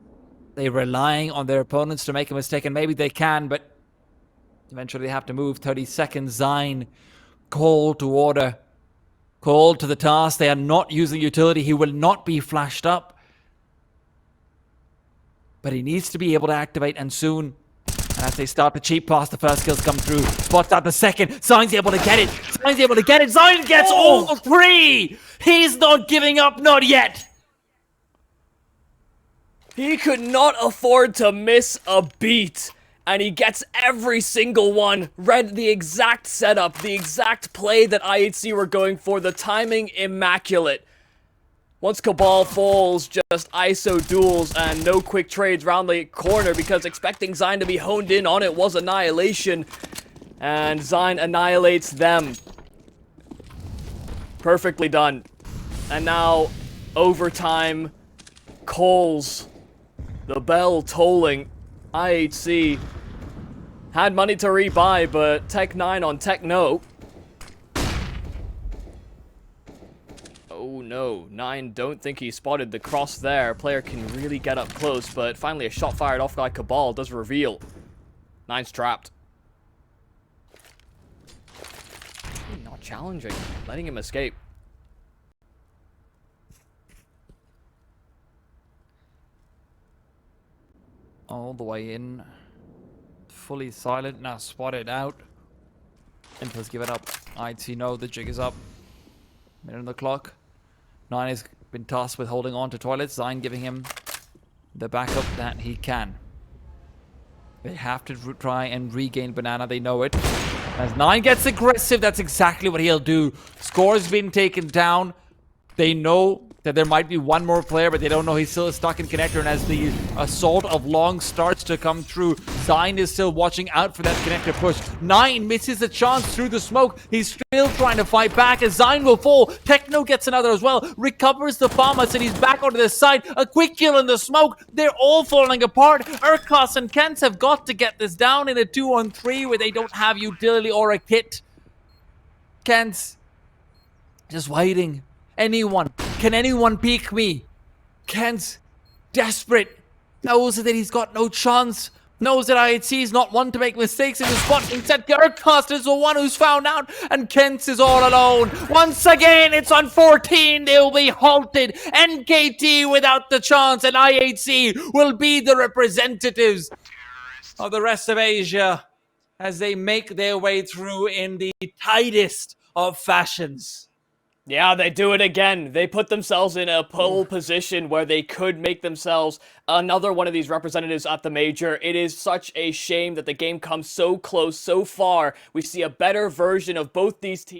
[SPEAKER 2] they're relying on their opponents to make a mistake. And maybe they can, but eventually they have to move. 30 seconds. XigN, call to order. Call to the task. They are not using utility. He will not be flashed up. But he needs to be able to activate, and soon. And as they start to cheat pass, the first kills come through. Spots out the second. XigN's able to get it. XigN's able to get it. XigN gets all 3. He's not giving up, not yet.
[SPEAKER 1] He could not afford to miss a beat. And he gets every single one. Read the exact setup, the exact play that IHC were going for. The timing immaculate. Once Cabal falls, just ISO duels and no quick trades round the corner, because expecting XigN to be honed in on it was annihilation. And XigN annihilates them. Perfectly done. And now, overtime calls. The bell tolling. IHC had money to rebuy, but Tech 9 on Tech no. Oh no, 9 don't think he spotted the cross there. Player can really get up close, but finally a shot fired off by Cabal does reveal. 9's trapped. Not challenging, letting him escape.
[SPEAKER 2] All the way in. Fully silent, now spotted out. Infos give it up. IHC no, the jig is up. Minute on the clock. 9 has been tasked with holding on to toilets. XigN giving him the backup that he can. They have to try and regain banana, they know it. As 9 gets aggressive, that's exactly what he'll do. Score's been taken down. They know that there might be one more player, but they don't know he's still stuck in connector. And as the assault of long starts to come through, XigN is still watching out for that connector push. 9 misses a chance through the smoke. He's still trying to fight back as XigN will fall. Techno gets another as well. Recovers the farmers and he's back onto the side. A quick kill in the smoke. They're all falling apart. Urkas and Kent have got to get this down in a 2-on-3 where they don't have utility or a kit. Kent's just waiting. Anyone. Can anyone peek me? Kent's desperate. Knows that he's got no chance. Knows that IHC is not one to make mistakes in the spot. Instead, Urkast is the one who's found out. And Kent is all alone. Once again, it's on 14. They'll be halted. NKT without the chance. And IHC will be the representatives of the rest of Asia as they make their way through in the tightest of fashions.
[SPEAKER 1] Yeah, they do it again. They put themselves in a pole position where they could make themselves another one of these representatives at the major. It is such a shame that the game comes so close, so far. We see a better version of both these teams.